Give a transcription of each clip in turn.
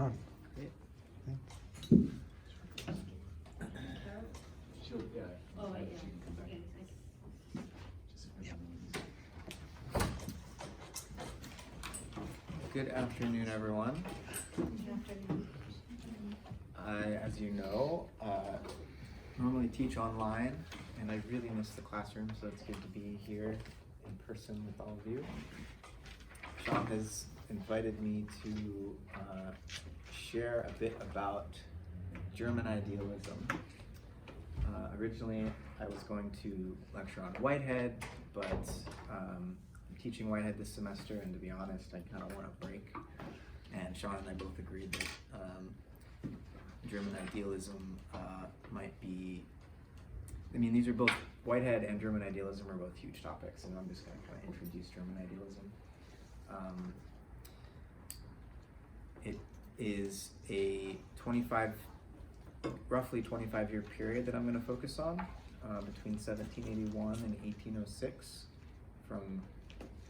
on. Great. Good afternoon, everyone. I, as you know, normally teach online, and I really miss the classroom, so it's good to be here in person with all of you. Sean has invited me to share a bit about German idealism. Originally, I was going to lecture on Whitehead, but I'm teaching Whitehead this semester, and to be honest, I kind of want a break. And Sean and I both agreed that German idealism might be, I mean, these are both, Whitehead and German idealism are both huge topics, and I'm just going to kind of introduce German idealism. It is a roughly 25-year period that I'm going to focus on, between 1781 and 1806, from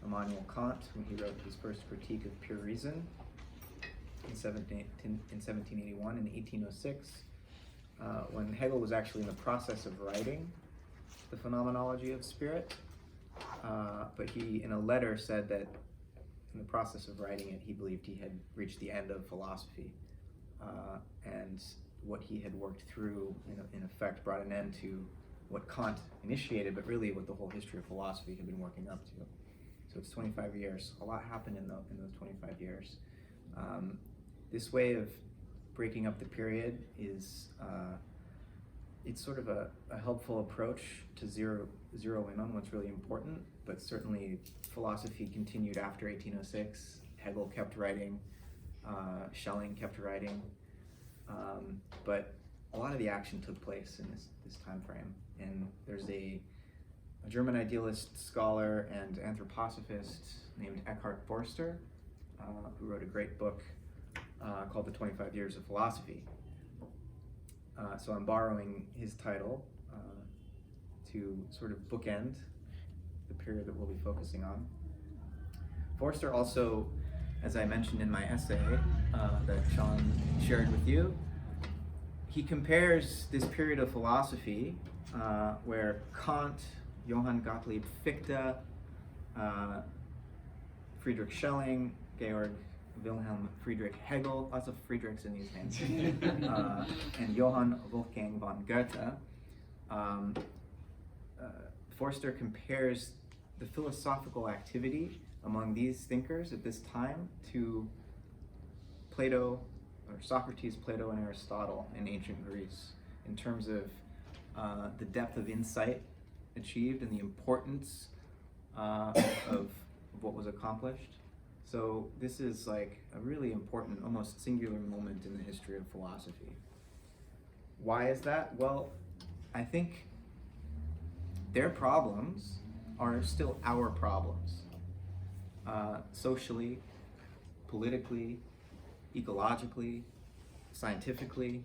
Immanuel Kant, when he wrote his first critique of pure reason in 1781, and 1806, when Hegel was actually in the process of writing the Phenomenology of Spirit, but he, in a letter, said that in the process of writing it, he believed he had reached the end of philosophy, and what he had worked through, in effect, brought an end to what Kant initiated, but really what the whole history of philosophy had been working up to. So it's 25 years. A lot happened in those 25 years. This way of breaking up the period is, it's sort of a helpful approach to zero in on what's really important, but certainly philosophy continued after 1806. Hegel kept writing, Schelling kept writing, but a lot of the action took place in this time frame. And there's a German idealist scholar and anthroposophist named Eckhart Forster, who wrote a great book called The 25 Years of Philosophy. So I'm borrowing his title to sort of bookend the period that we'll be focusing on. Forster also, as I mentioned in my essay that Sean shared with you, he compares this period of philosophy where Kant, Johann Gottlieb Fichte, Friedrich Schelling, Georg Wilhelm Friedrich Hegel, lots of Friedrichs in these names, and Johann Wolfgang von Goethe. Forster compares the philosophical activity among these thinkers at this time to Plato, or Socrates, Plato, and Aristotle in ancient Greece, in terms of the depth of insight achieved and the importance of what was accomplished. So this is like a really important, almost singular moment in the history of philosophy. Why is that? Well, I think their problems are still our problems. Socially, politically, ecologically, scientifically,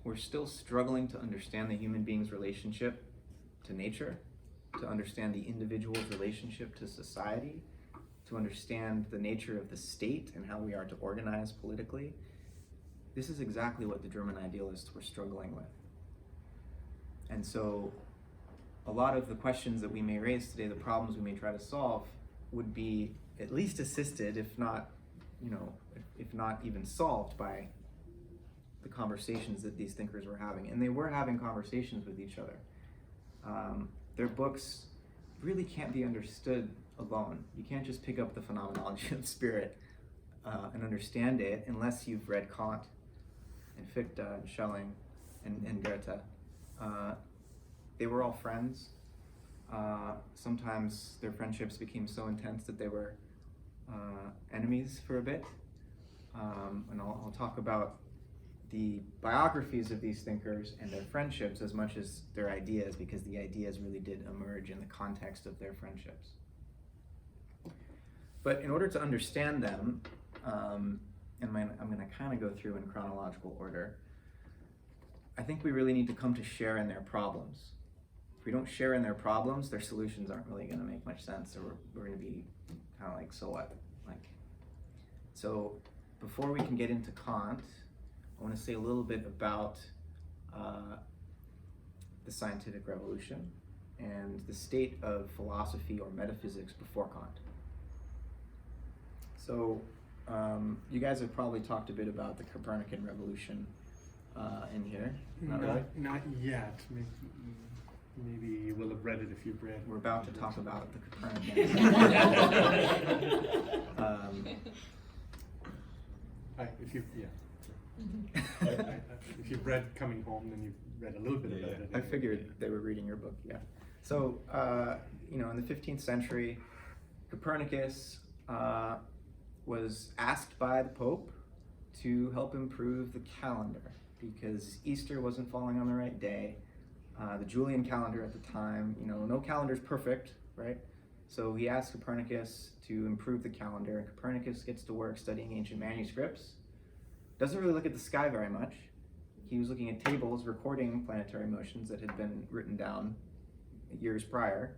we're still struggling to understand the human being's relationship to nature, to understand the individual's relationship to society, to understand the nature of the state and how we are to organize politically. This is exactly what the German idealists were struggling with. And so a lot of the questions that we may raise today, the problems we may try to solve, would be at least assisted, if not, if not even solved, by the conversations that these thinkers were having. And they were having conversations with each other. Their books really can't be understood alone. You can't just pick up the Phenomenology of Spirit and understand it unless you've read Kant and Fichte and Schelling and Goethe. They were all friends. Sometimes their friendships became so intense that they were enemies for a bit. And I'll talk about the biographies of these thinkers and their friendships as much as their ideas, because the ideas really did emerge in the context of their friendships. But in order to understand them, and I'm going to kind of go through in chronological order, I think we really need to come to share in their problems. If we don't share in their problems, their solutions aren't really going to make much sense, or we're going to be kind of like, so what? So before we can get into Kant, I want to say a little bit about the scientific revolution and the state of philosophy or metaphysics before Kant. So you guys have probably talked a bit about the Copernican revolution in here. Not yet. Maybe you will have read it if you've read. We're about to talk about the Copernican. If you've read Coming Home, then you've read a little bit about it. I figured they were reading your book, yeah. So, in the 15th century, Copernicus was asked by the Pope to help improve the calendar because Easter wasn't falling on the right day. The Julian calendar at the time, no calendar's perfect, right? So he asked Copernicus to improve the calendar. Copernicus gets to work studying ancient manuscripts. Doesn't really look at the sky very much. He was looking at tables recording planetary motions that had been written down years prior.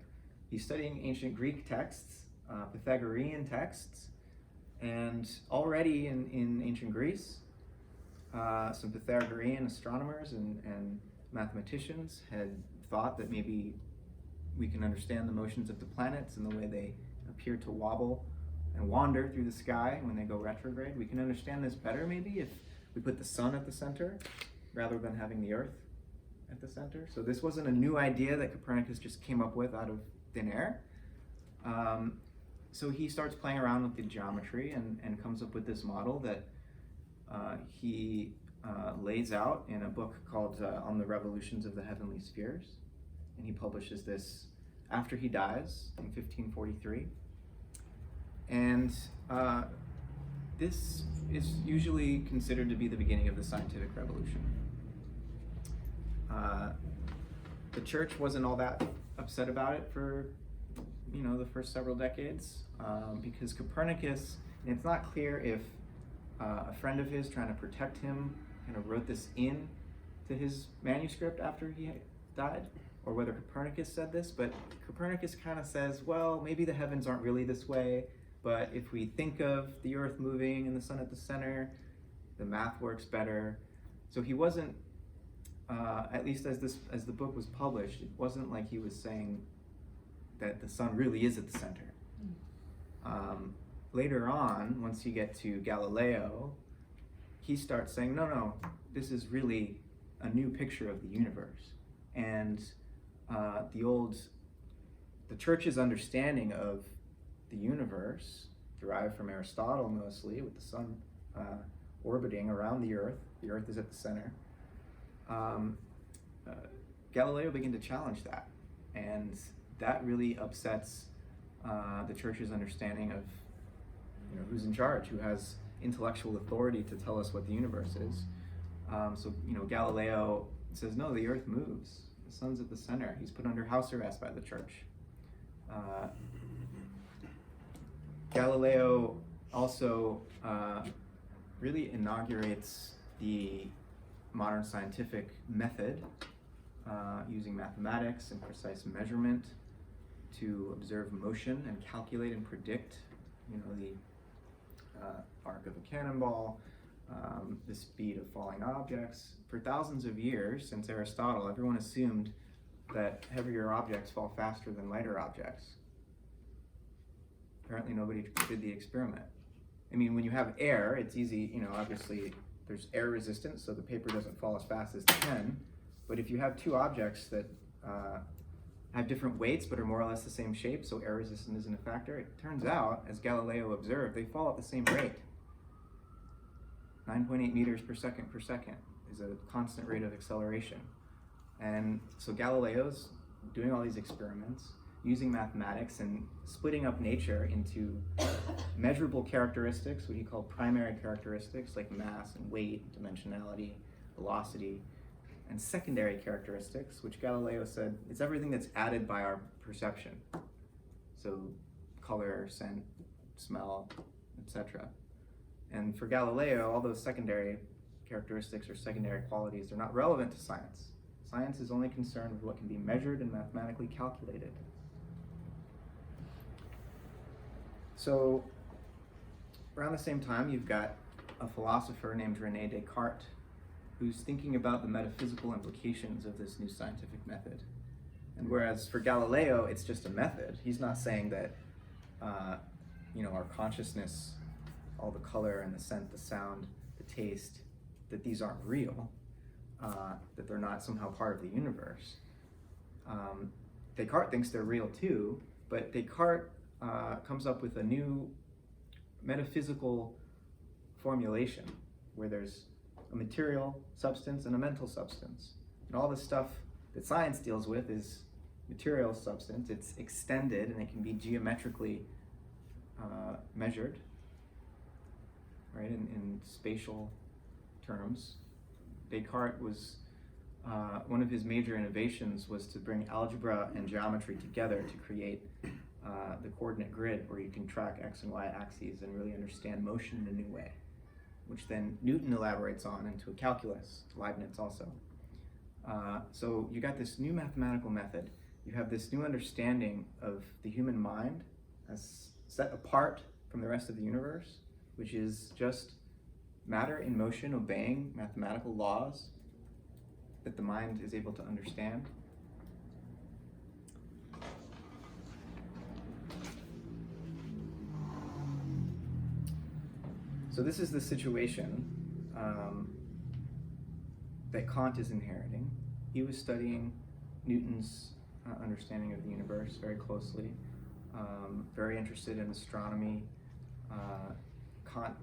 He's studying ancient Greek texts, Pythagorean texts, and already in ancient Greece, some Pythagorean astronomers and mathematicians had thought that maybe we can understand the motions of the planets and the way they appear to wobble and wander through the sky when they go retrograde. We can understand this better maybe if we put the sun at the center rather than having the earth at the center. So this wasn't a new idea that Copernicus just came up with out of thin air. So he starts playing around with the geometry and comes up with this model that he lays out in a book called On the Revolutions of the Heavenly Spheres. And he publishes this after he dies in 1543. And this is usually considered to be the beginning of the scientific revolution. The church wasn't all that upset about it for the first several decades because Copernicus, and it's not clear if a friend of his trying to protect him kind of wrote this in to his manuscript after he died, or whether Copernicus said this, but Copernicus kind of says, well, maybe the heavens aren't really this way, but if we think of the earth moving and the sun at the center, the math works better. So he wasn't, at least as the book was published, it wasn't like he was saying that the sun really is at the center. Later on, once you get to Galileo, he starts saying, no, this is really a new picture of the universe. And the church's understanding of the universe, derived from Aristotle mostly, with the sun orbiting around the earth is at the center. Galileo began to challenge that, and that really upsets the church's understanding of who's in charge, who has intellectual authority to tell us what the universe is. So Galileo says, no, the earth moves. The sun's at the center. He's put under house arrest by the church. Galileo also really inaugurates the modern scientific method using mathematics and precise measurement to observe motion and calculate and predict, the arc of a cannonball, the speed of falling objects. For thousands of years, since Aristotle, everyone assumed that heavier objects fall faster than lighter objects. Apparently nobody did the experiment. I mean, when you have air, it's easy, obviously there's air resistance, so the paper doesn't fall as fast as the pen. But if you have two objects that have different weights but are more or less the same shape, so air resistance isn't a factor, it turns out, as Galileo observed, they fall at the same rate. 9.8 meters per second is a constant rate of acceleration. And so Galileo's doing all these experiments, using mathematics and splitting up nature into measurable characteristics, what he called primary characteristics like mass and weight, dimensionality, velocity, and secondary characteristics, which Galileo said it's everything that's added by our perception. So color, scent, smell, etc. And for Galileo, all those secondary characteristics or secondary qualities are not relevant to science. Science is only concerned with what can be measured and mathematically calculated. So around the same time, you've got a philosopher named René Descartes, who's thinking about the metaphysical implications of this new scientific method. And whereas for Galileo, it's just a method, he's not saying that, our consciousness, all the color and the scent, the sound, the taste, that these aren't real, that they're not somehow part of the universe. Descartes thinks they're real too, but Descartes comes up with a new metaphysical formulation where there's a material substance and a mental substance. And all the stuff that science deals with is material substance. It's extended and it can be geometrically measured, right, in spatial terms. Descartes was, one of his major innovations was to bring algebra and geometry together to create the coordinate grid where you can track x and y axes and really understand motion in a new way, which then Newton elaborates on into a calculus, Leibniz also. So you got this new mathematical method. You have this new understanding of the human mind as set apart from the rest of the universe, which is just matter in motion obeying mathematical laws that the mind is able to understand. So this is the situation that Kant is inheriting. He was studying Newton's understanding of the universe very closely, very interested in astronomy. Kant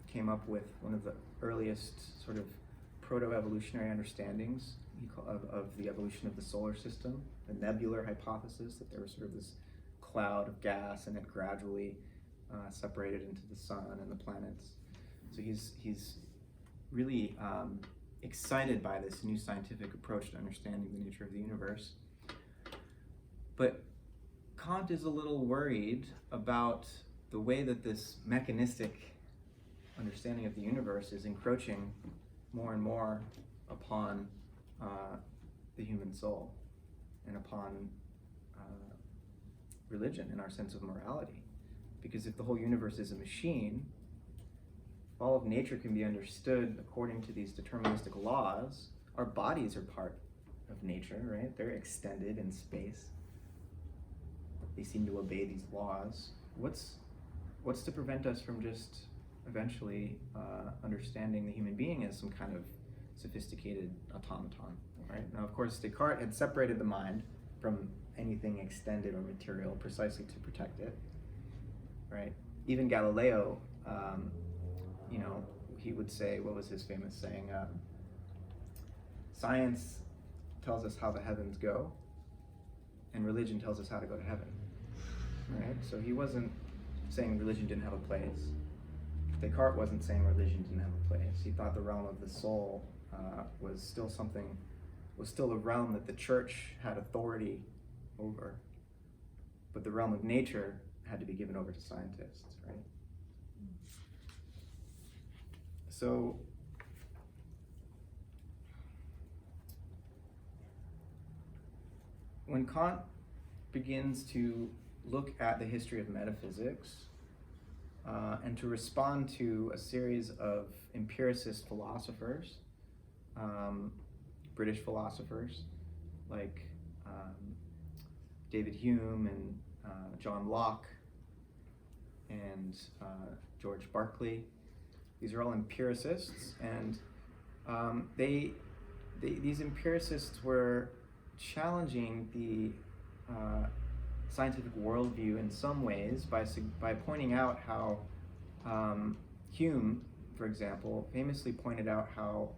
came up with one of the earliest sort of proto-evolutionary understandings of the evolution of the solar system, the nebular hypothesis, that there was sort of this cloud of gas and it gradually separated into the sun and the planets. So he's really excited by this new scientific approach to understanding the nature of the universe. But Kant is a little worried about the way that this mechanistic understanding of the universe is encroaching more and more upon the human soul and upon religion and our sense of morality. Because if the whole universe is a machine, all of nature can be understood according to these deterministic laws. Our bodies are part of nature, right? They're extended in space. They seem to obey these laws. What's to prevent us from just eventually understanding the human being as some kind of sophisticated automaton, right? Now, of course, Descartes had separated the mind from anything extended or material precisely to protect it, right? Even Galileo, he would say, what was his famous saying? Science tells us how the heavens go, and religion tells us how to go to heaven, right? So he wasn't saying religion didn't have a place. Descartes wasn't saying religion didn't have a place. He thought the realm of the soul was still a realm that the church had authority over, but the realm of nature had to be given over to scientists, right? So when Kant begins to look at the history of metaphysics and to respond to a series of empiricist philosophers, British philosophers like David Hume and John Locke and George Berkeley. These are all empiricists, and these empiricists were challenging the scientific worldview in some ways by pointing out how Hume, for example, famously pointed out how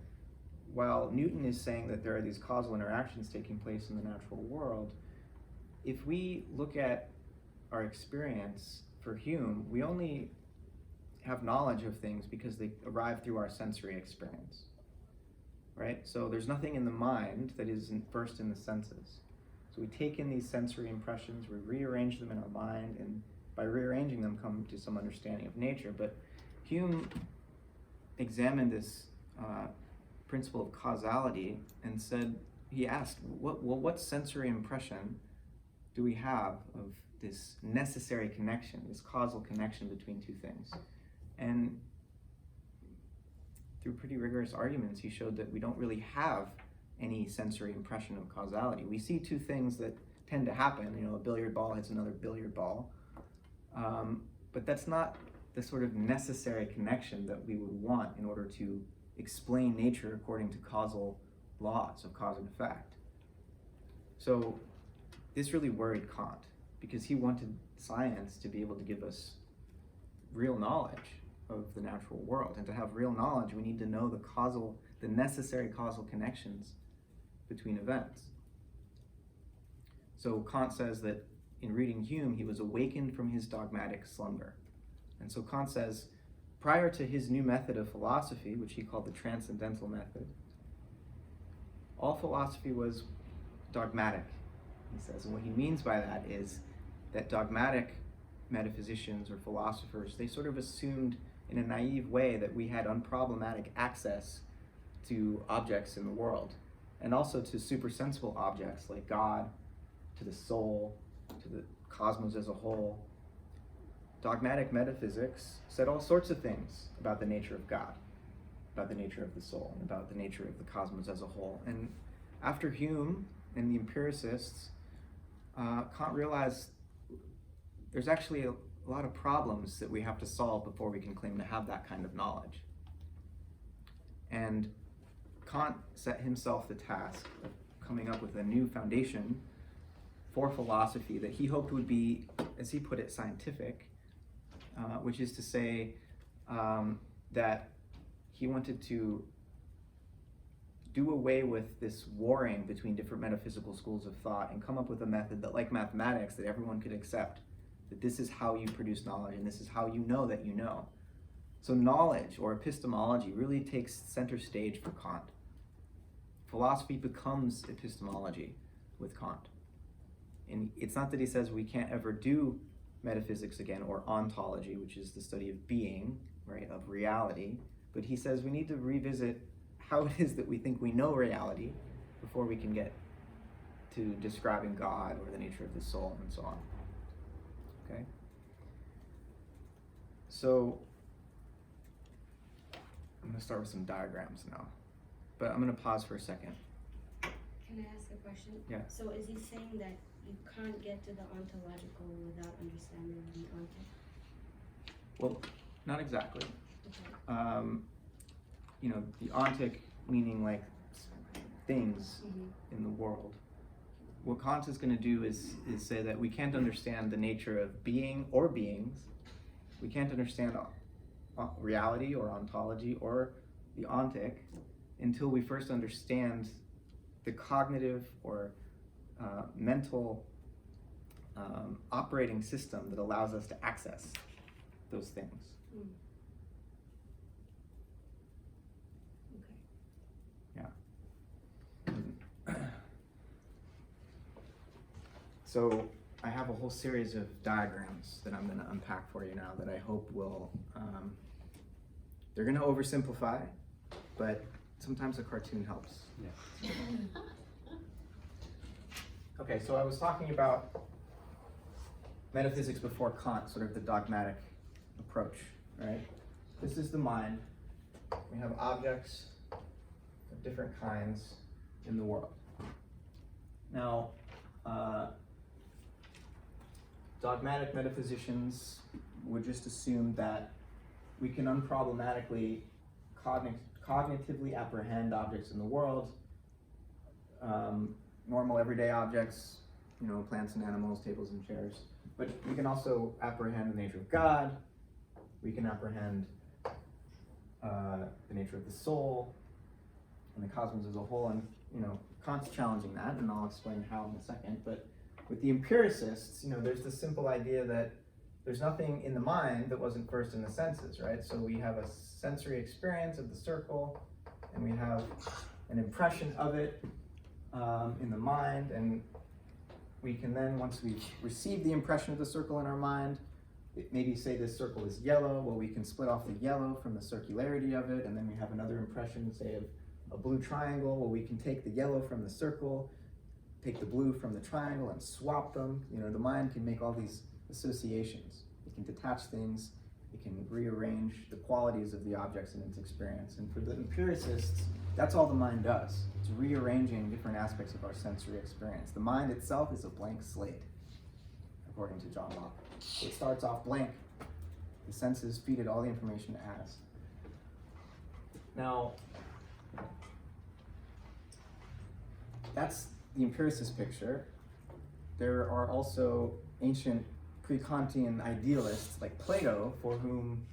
while Newton is saying that there are these causal interactions taking place in the natural world, if we look at our experience for Hume, we only have knowledge of things because they arrive through our sensory experience, right? So there's nothing in the mind that isn't first in the senses. So we take in these sensory impressions, we rearrange them in our mind, and by rearranging them come to some understanding of nature. But Hume examined this principle of causality and said, he asked, what sensory impression do we have of this necessary connection, this causal connection between two things? And through pretty rigorous arguments, he showed that we don't really have any sensory impression of causality. We see two things that tend to happen. A billiard ball hits another billiard ball, but that's not the sort of necessary connection that we would want in order to explain nature according to causal laws of cause and effect. So this really worried Kant, because he wanted science to be able to give us real knowledge of the natural world. And to have real knowledge, we need to know the necessary causal connections between events. So Kant says that in reading Hume, he was awakened from his dogmatic slumber. And so Kant says, prior to his new method of philosophy, which he called the transcendental method, all philosophy was dogmatic, he says. And what he means by that is that dogmatic metaphysicians or philosophers, they sort of assumed in a naive way that we had unproblematic access to objects in the world, and also to supersensible objects like God, to the soul, to the cosmos as a whole. Dogmatic metaphysics said all sorts of things about the nature of God, about the nature of the soul, and about the nature of the cosmos as a whole. And after Hume and the empiricists, Kant realized there's actually a lot of problems that we have to solve before we can claim to have that kind of knowledge. And Kant set himself the task of coming up with a new foundation for philosophy that he hoped would be, as he put it, scientific, which is to say that he wanted to do away with this warring between different metaphysical schools of thought and come up with a method that, like mathematics, that everyone could accept, that this is how you produce knowledge and this is how you know that you know. So knowledge, or epistemology, really takes center stage for Kant. Philosophy becomes epistemology with Kant. And it's not that he says we can't ever do metaphysics again, or ontology, which is the study of being, right, of reality, but he says we need to revisit how it is that we think we know reality before we can get to describing God or the nature of the soul and so on. Okay? So I'm going to start with some diagrams now, but I'm going to pause for a second. Can I ask a question? Yeah. So is he saying that you can't get to the ontological without understanding the ontic? Well, not exactly. Okay. The ontic meaning like things in the world. What Kant is going to do is say that we can't understand the nature of being or beings. We can't understand reality or ontology or the ontic until we first understand the cognitive or mental operating system that allows us to access those things. Mm. Okay. Yeah. So I have a whole series of diagrams that I'm going to unpack for you now that I hope will, they're going to oversimplify, but sometimes a cartoon helps. Yeah. Okay, so I was talking about metaphysics before Kant, sort of the dogmatic approach, right? This is the mind. We have objects of different kinds in the world. Now, dogmatic metaphysicians would just assume that we can unproblematically cognitively apprehend objects in the world, normal everyday objects, plants and animals, tables and chairs. But we can also apprehend the nature of God. We can apprehend the nature of the soul and the cosmos as a whole. And Kant's challenging that, and I'll explain how in a second. But with the empiricists, there's the simple idea that there's nothing in the mind that wasn't first in the senses, right? So we have a sensory experience of the circle, and we have an impression of it in the mind, and we can then, once we've received the impression of the circle in our mind, maybe say this circle is yellow. Well, we can split off the yellow from the circularity of it, and then we have another impression, say, of a blue triangle. Well, we can take the yellow from the circle, take the blue from the triangle, and swap them. The mind can make all these associations. It can detach things It can rearrange the qualities of the objects in its experience. And for the empiricists, that's all the mind does. It's rearranging different aspects of our sensory experience. The mind itself is a blank slate, according to John Locke. It starts off blank. The senses feed it all the information it has. Now, that's the empiricist picture. There are also ancient pre-Kantian idealists like Plato, for whom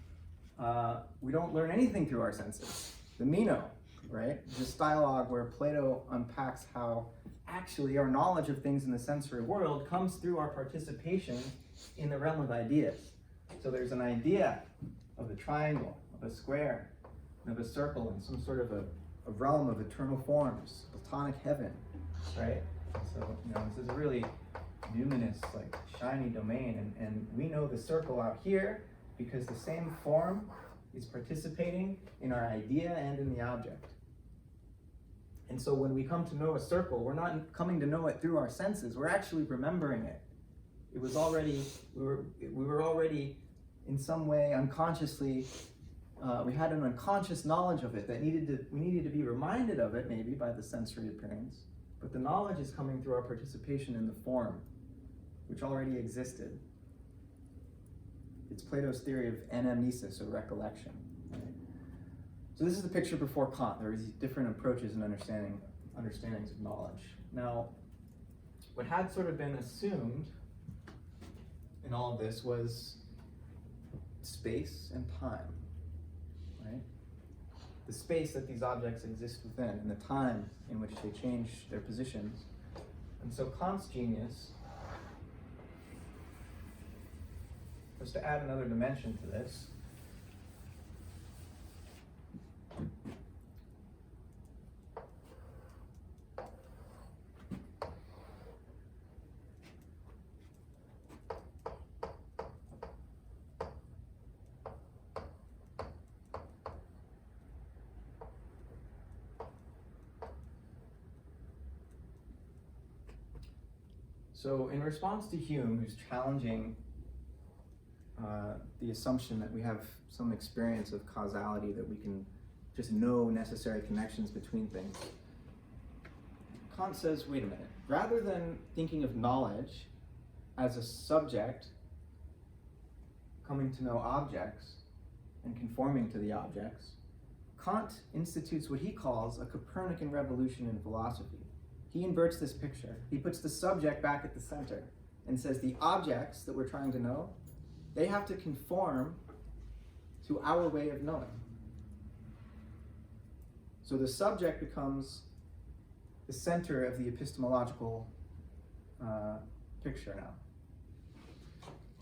we don't learn anything through our senses. The Meno, right? This dialogue where Plato unpacks how actually our knowledge of things in the sensory world comes through our participation in the realm of ideas. So there's an idea of a triangle, of a square, of a circle, and some sort of a realm of eternal forms, Platonic heaven, right? So, this is a really numinous, like, shiny domain, and we know the circle out here because the same form is participating in our idea and in the object. And so when we come to know a circle, we're not coming to know it through our senses, we're actually remembering it. It was already, we were already in some way unconsciously, we had an unconscious knowledge of it that we needed to be reminded of it maybe by the sensory appearance, but the knowledge is coming through our participation in the form, which already existed. It's Plato's theory of anamnesis, or recollection. Right? So this is the picture before Kant. There are these different approaches and understandings of knowledge. Now, what had sort of been assumed in all of this was space and time, right? The space that these objects exist within, and the time in which they change their positions. And so Kant's genius was to add another dimension to this. So in response to Hume, who's challenging the assumption that we have some experience of causality, that we can just know necessary connections between things, Kant says, wait a minute, rather than thinking of knowledge as a subject coming to know objects and conforming to the objects, Kant institutes what he calls a Copernican revolution in philosophy. He inverts this picture. He puts the subject back at the center and says the objects that we're trying to know, they have to conform to our way of knowing. So the subject becomes the center of the epistemological picture now.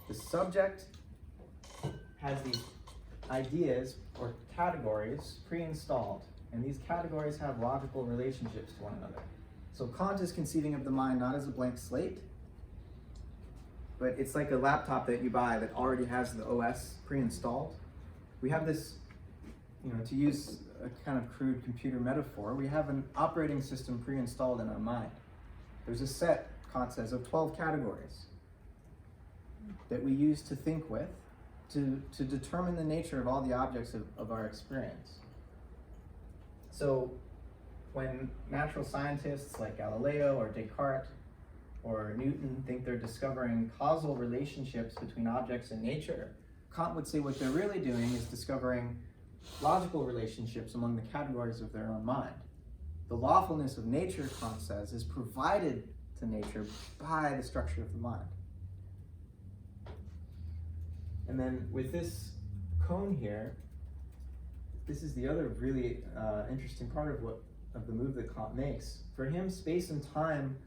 The subject has these ideas or categories pre-installed, and these categories have logical relationships to one another. So Kant is conceiving of the mind not as a blank slate, but it's like a laptop that you buy that already has the OS pre-installed. We have this, to use a kind of crude computer metaphor, we have an operating system pre-installed in our mind. There's a set, Kant says, of 12 categories that we use to think with, to determine the nature of all the objects of our experience. So when natural scientists like Galileo or Descartes or Newton think they're discovering causal relationships between objects and nature, Kant would say what they're really doing is discovering logical relationships among the categories of their own mind. The lawfulness of nature, Kant says, is provided to nature by the structure of the mind. And then with this cone here, this is the other really interesting part of the move that Kant makes. For him, space and time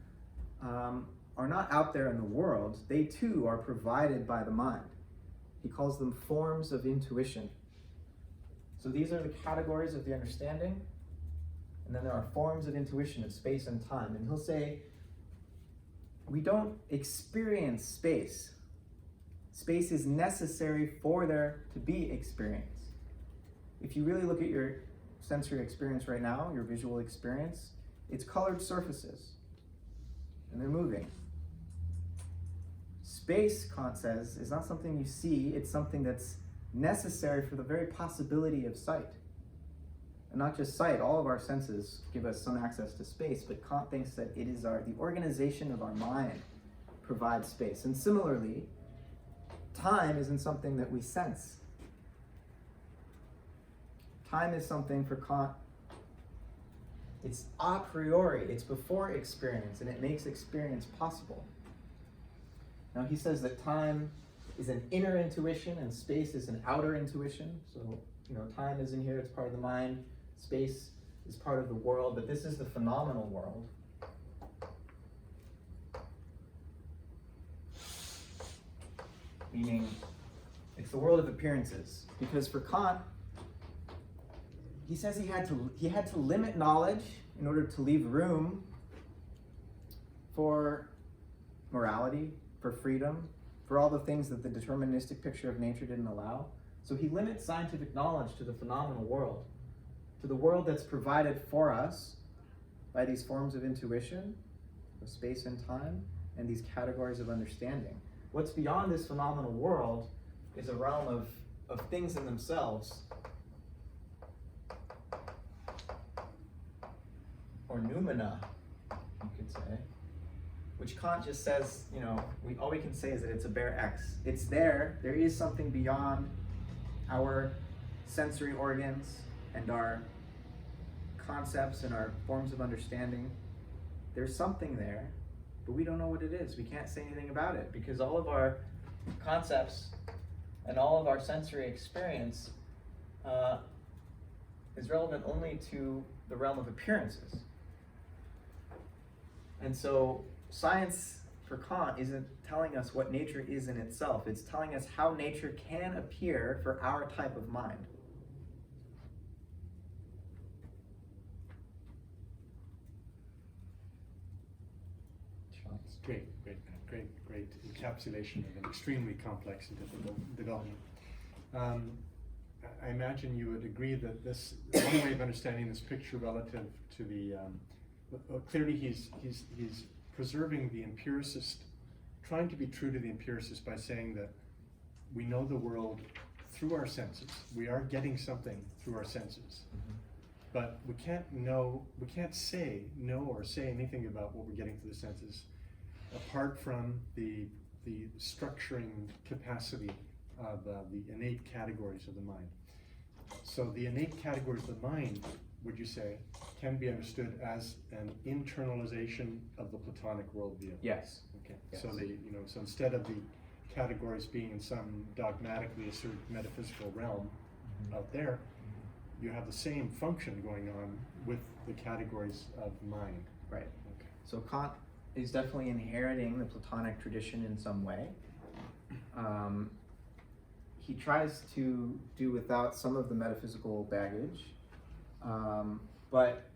are not out there in the world. They too are provided by the mind. He calls them forms of intuition. So these are the categories of the understanding, and then there are forms of intuition of space and time. And he'll say, we don't experience space. Space is necessary for there to be experience. If you really look at your sensory experience right now, your visual experience, it's colored surfaces, and they're moving. Space, Kant says, is not something you see, it's something that's necessary for the very possibility of sight. And not just sight, all of our senses give us some access to space, but Kant thinks that it is the organization of our mind provides space. And similarly, time isn't something that we sense. Time is something for Kant, it's a priori, it's before experience, and it makes experience possible. Now he says that time is an inner intuition and space is an outer intuition. So, time is in here, it's part of the mind. Space is part of the world, but this is the phenomenal world. Meaning, it's the world of appearances. Because for Kant, he says he had to limit knowledge in order to leave room for morality, for freedom, for all the things that the deterministic picture of nature didn't allow. So he limits scientific knowledge to the phenomenal world, to the world that's provided for us by these forms of intuition, of space and time, and these categories of understanding. What's beyond this phenomenal world is a realm of things in themselves, or noumena, you could say, which Kant just says, all we can say is that it's a bare X. It's there is something beyond our sensory organs and our concepts and our forms of understanding. There's something there, but we don't know what it is. We can't say anything about it because all of our concepts and all of our sensory experience is relevant only to the realm of appearances. And so science for Kant isn't telling us what nature is in itself. It's telling us how nature can appear for our type of mind. Great encapsulation of an extremely complex and difficult development. I imagine you would agree that this one way of understanding this picture relative to the clearly he's preserving the empiricist, trying to be true to the empiricist by saying that we know the world through our senses. We are getting something through our senses. Mm-hmm. But we can't say anything about what we're getting through the senses apart from the structuring capacity of the innate categories of the mind. So the innate categories of the mind, would you say, can be understood as an internalization of the Platonic worldview? Yes. Okay. Yes. So so instead of the categories being in some dogmatically asserted metaphysical realm out there, you have the same function going on with the categories of mind. Right. Okay. So Kant is definitely inheriting the Platonic tradition in some way. He tries to do without some of the metaphysical baggage, but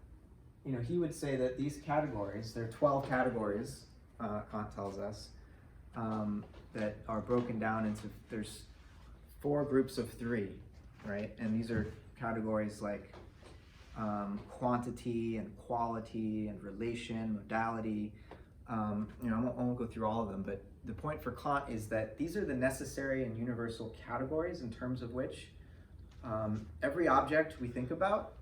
he would say that these categories, there are 12 categories, Kant tells us, that are broken down into, there's 4 groups of 3, right? And these are categories like quantity and quality and relation, modality. I won't go through all of them, but the point for Kant is that these are the necessary and universal categories in terms of which every object we think about,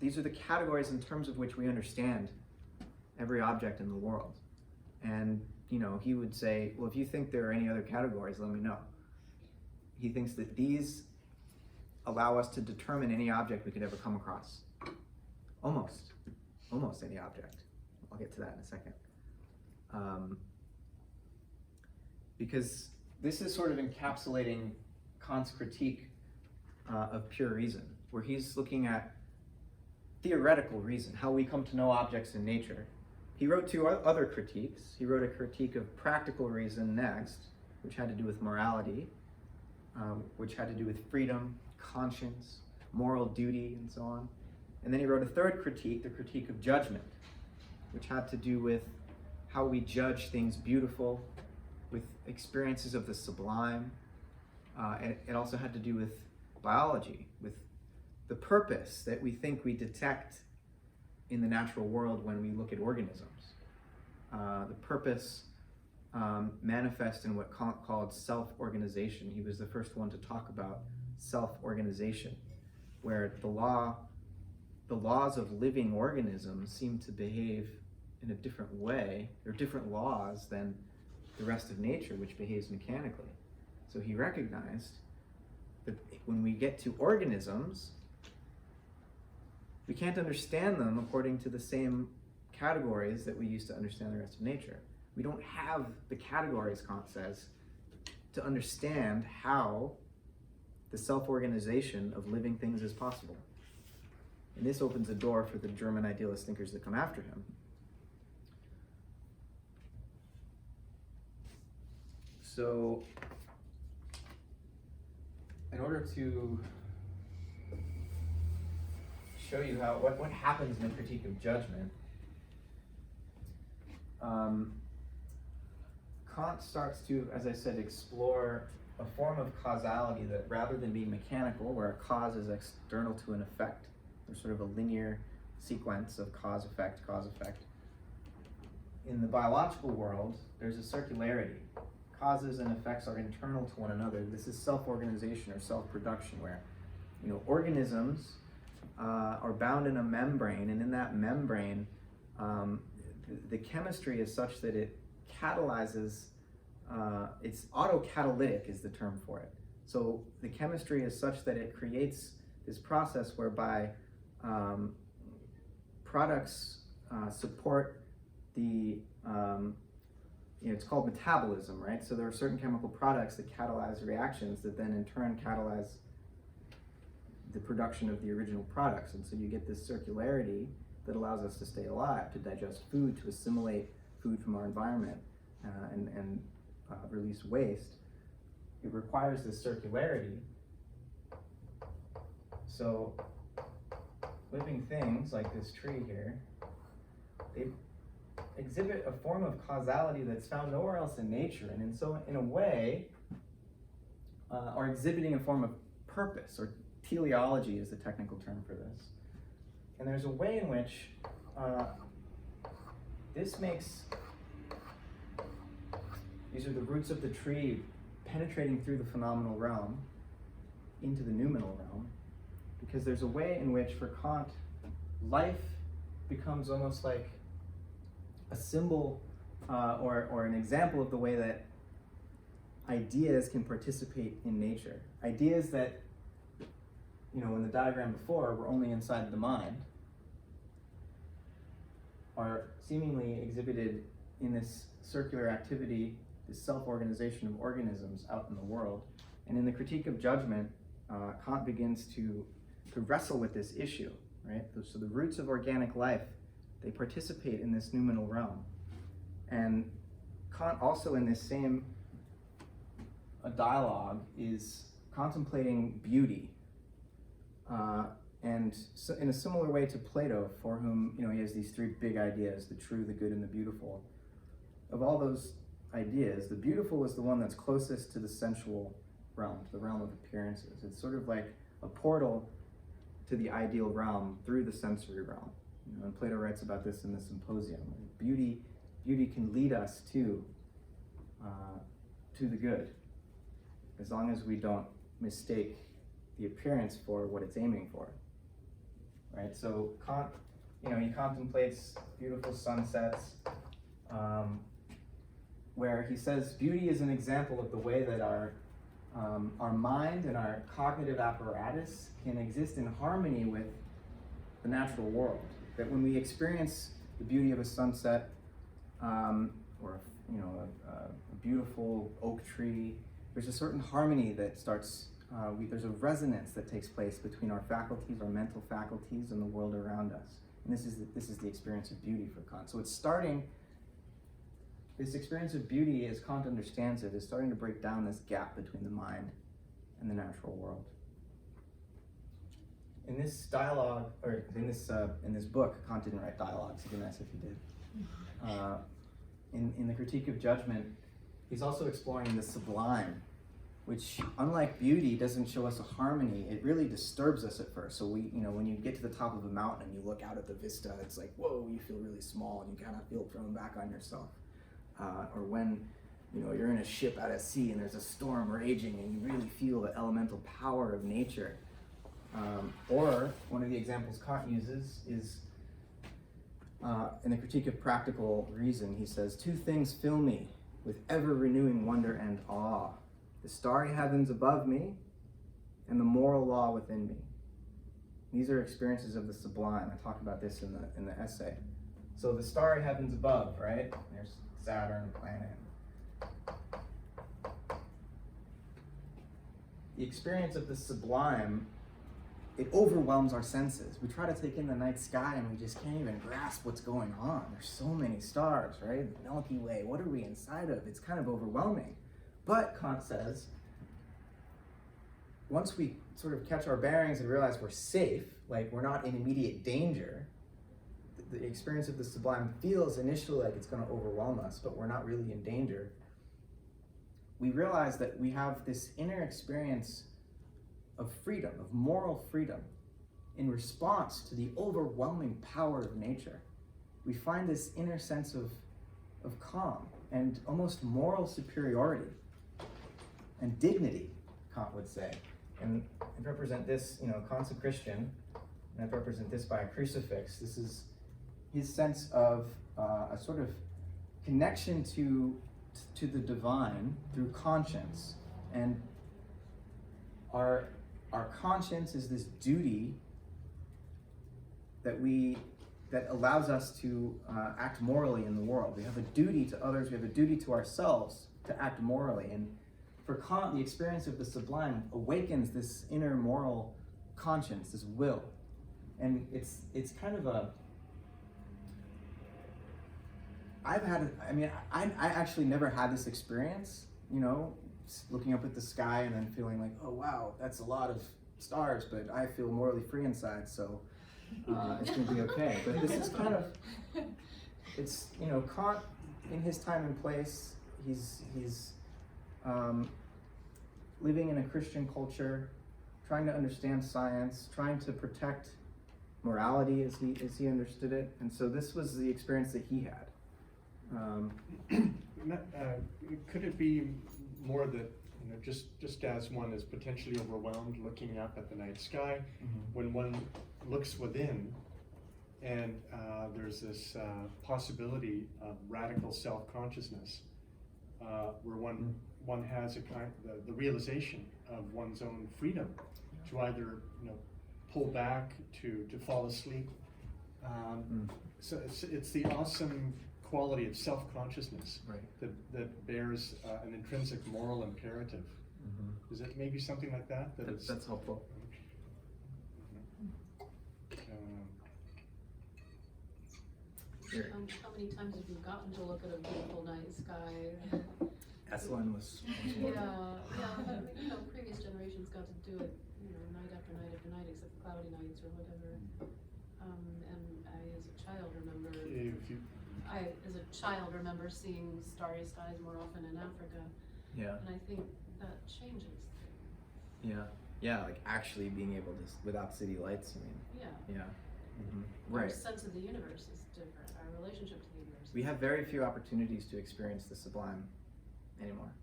these are the categories in terms of which we understand every object in the world. And he would say, well, if you think there are any other categories, let me know. He thinks that these allow us to determine any object we could ever come across. Almost any object. I'll get to that in a second. Because this is sort of encapsulating Kant's critique of pure reason, where he's looking at theoretical reason, how we come to know objects in nature. He wrote 2 other critiques. He wrote a critique of practical reason next, which had to do with morality, which had to do with freedom, conscience, moral duty, and so on. And then he wrote a 3rd critique, the critique of judgment, which had to do with how we judge things beautiful, with experiences of the sublime. It also had to do with biology, with the purpose that we think we detect in the natural world when we look at organisms. The purpose manifest in what Kant called self-organization. He was the first one to talk about self-organization, where the laws of living organisms seem to behave in a different way. They're different laws than the rest of nature, which behaves mechanically. So he recognized that when we get to organisms, we can't understand them according to the same categories that we used to understand the rest of nature. We don't have the categories, Kant says, to understand how the self-organization of living things is possible. And this opens a door for the German idealist thinkers that come after him. So, in order to show you how what happens in the critique of judgment, Kant starts to, as I said, explore a form of causality that, rather than being mechanical, where a cause is external to an effect, there's sort of a linear sequence of cause, effect, in the biological world, there's a circularity. Causes and effects are internal to one another. This is self-organization or self-production, where organisms are bound in a membrane, and in that membrane, the chemistry is such that it catalyzes. It's autocatalytic is the term for it. So the chemistry is such that it creates this process whereby products support the it's called metabolism, right? So there are certain chemical products that catalyze reactions that then in turn catalyze the production of the original products. And so you get this circularity that allows us to stay alive, to digest food, to assimilate food from our environment, and release waste. It requires this circularity. So living things like this tree here, they exhibit a form of causality that's found nowhere else in nature, and so in a way are exhibiting a form of purpose, or teleology is the technical term for this. And there's a way in which this makes, these are the roots of the tree penetrating through the phenomenal realm into the noumenal realm, because there's a way in which, for Kant, life becomes almost like a symbol or an example of the way that ideas can participate in nature. Ideas that, in the diagram before, were only inside the mind, are seemingly exhibited in this circular activity, this self-organization of organisms out in the world. And in the critique of judgment, Kant begins to wrestle with this issue, right? So the roots of organic life, they participate in this noumenal realm. And Kant also, in this same dialogue, is contemplating beauty. And so in a similar way to Plato, for whom he has these three big ideas, the true, the good, and the beautiful. Of all those ideas, the beautiful is the one that's closest to the sensual realm, to the realm of appearances. It's sort of like a portal to the ideal realm through the sensory realm. And Plato writes about this in the Symposium. Beauty can lead us to the good, as long as we don't mistake the appearance for what it's aiming for. Right? So Kant, he contemplates beautiful sunsets, where he says beauty is an example of the way that our mind and our cognitive apparatus can exist in harmony with the natural world. That when we experience the beauty of a sunset, or a beautiful oak tree, there's a certain harmony that starts. There's a resonance that takes place between our faculties, our mental faculties, and the world around us. And this is the experience of beauty for Kant. So it's starting. This experience of beauty, as Kant understands it, is starting to break down this gap between the mind and the natural world. In this dialogue, or in this book, Kant didn't write dialogues. It'd be nice if he did. In the Critique of Judgment, he's also exploring the sublime, which, unlike beauty, doesn't show us a harmony. It really disturbs us at first. So when you get to the top of a mountain and you look out at the vista, it's like, whoa, you feel really small and you kind of feel thrown back on yourself. Or when you know, you're in a ship out at sea and there's a storm raging and you really feel the elemental power of nature. Or one of the examples Kant uses is in the Critique of Practical Reason, he says, "Two things fill me with ever-renewing wonder and awe, the starry heavens above me and the moral law within me." These are experiences of the sublime. I talk about this in the essay. So the starry heavens above, right? There's Saturn, planet. The experience of the sublime, it overwhelms our senses. We try to take in the night sky and we just can't even grasp what's going on. There's so many stars, right? The Milky Way, what are we inside of? It's kind of overwhelming. But Kant says, once we sort of catch our bearings and realize we're safe, like we're not in immediate danger, the experience of the sublime feels initially like it's going to overwhelm us, but we're not really in danger. We realize that we have this inner experience of freedom, of moral freedom, in response to the overwhelming power of nature. We find this inner sense of calm and almost moral superiority and dignity, Kant would say. And I represent this, you know, Kant's a Christian, and I represent this by a crucifix. This is his sense of a sort of connection to the divine through conscience. And our conscience is this duty that allows us to act morally in the world. We have a duty to others, we have a duty to ourselves to act morally. And for Kant, the experience of the sublime awakens this inner moral conscience, this will. And it's kind of a, I actually never had this experience, you know, looking up at the sky and then feeling like, oh wow, that's a lot of stars, but I feel morally free inside, so it's gonna be okay. But this is kind of, it's, you know, Kant in his time and place, he's living in a Christian culture, trying to understand science, trying to protect morality as he understood it, and so this was the experience that he had. Could it be more that, you know, just as one is potentially overwhelmed looking up at the night sky, when one looks within, and there's this possibility of radical self-consciousness, where one has a kind the realization of one's own freedom to either, you know, pull back, to fall asleep. So it's the awesome quality of self-consciousness, right, that bears an intrinsic moral imperative. Is it maybe something like that? That's helpful. How many times have you gotten to look at a beautiful night sky? Esalen was Yeah, but I mean, you know, previous generations got to do it, you know, night after night after night, except for cloudy nights or whatever. And I, as a child, remember seeing starry skies more often in Africa. Yeah. And I think that changes. Yeah, like actually being able to, without city lights, Yeah. Yeah. Our Right. sense of the universe is different. Our relationship to the universe. We have very few opportunities to experience the sublime anymore.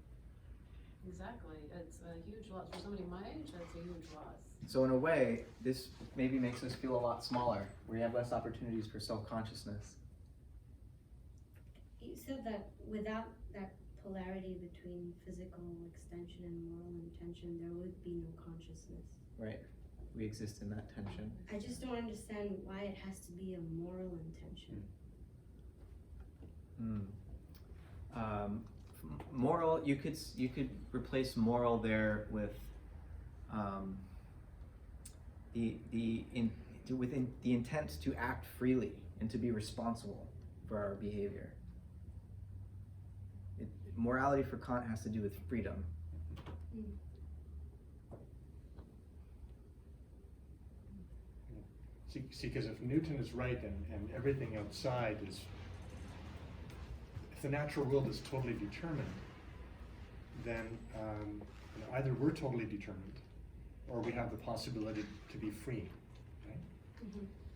Exactly. It's a huge loss. For somebody my age, that's a huge loss. So in a way, this maybe makes us feel a lot smaller. We have less opportunities for self-consciousness. You said that without that polarity between physical extension and moral intention, there would be no consciousness. Right. We exist in that tension. I just don't understand why it has to be a moral intention. Moral, you could replace moral there with within the intent to act freely and to be responsible for our behavior. Morality for Kant has to do with freedom. See, because if Newton is right and everything outside is, if the natural world is totally determined, then you know, either we're totally determined, or we have the possibility to be free, right?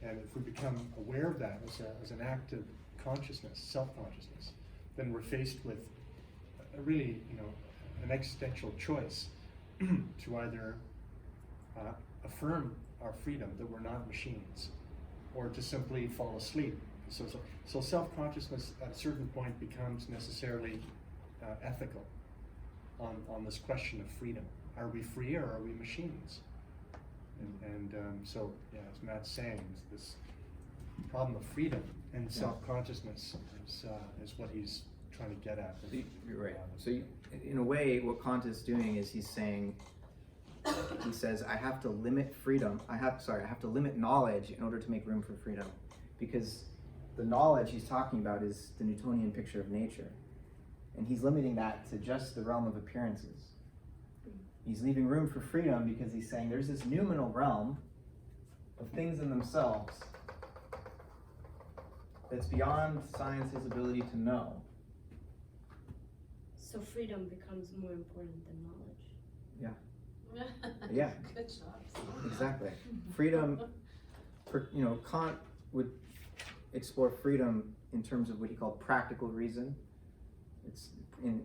And if we become aware of that as an act of consciousness, self-consciousness, then we're faced with really, an existential choice to either affirm our freedom that we're not machines, or to simply fall asleep. So self-consciousness at a certain point becomes necessarily ethical on this question of freedom. Are we free or are we machines? So, yeah, as Matt's saying, this problem of freedom and self-consciousness is what he's trying to get at. So you're right. So in a way, what Kant is doing is he's saying, he says, I have to limit freedom. I have to limit knowledge in order to make room for freedom, because the knowledge he's talking about is the Newtonian picture of nature, and he's limiting that to just the realm of appearances. He's leaving room for freedom because he's saying there's this noumenal realm of things in themselves that's beyond science's ability to know. So freedom becomes more important than knowledge. Yeah. Good job. Exactly. Freedom, Kant would explore freedom in terms of what he called practical reason.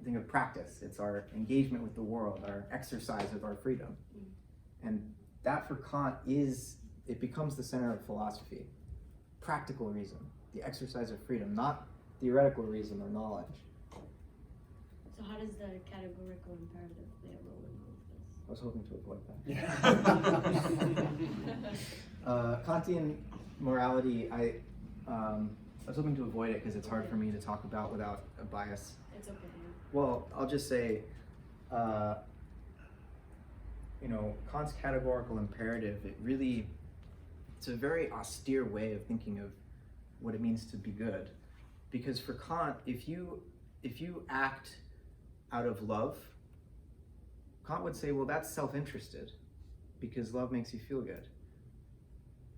Think of practice. It's our engagement with the world, our exercise of our freedom. And that for Kant it becomes the center of philosophy. Practical reason, the exercise of freedom, not theoretical reason or knowledge. So how does the categorical imperative play a role in all of this? I was hoping to avoid that. Yeah. Kantian morality, I was hoping to avoid it because it's hard for me to talk about without a bias. It's okay. Well, I'll just say, Kant's categorical imperative, it's a very austere way of thinking of what it means to be good. Because for Kant, if you act out of love, Kant would say, well, that's self-interested, because love makes you feel good.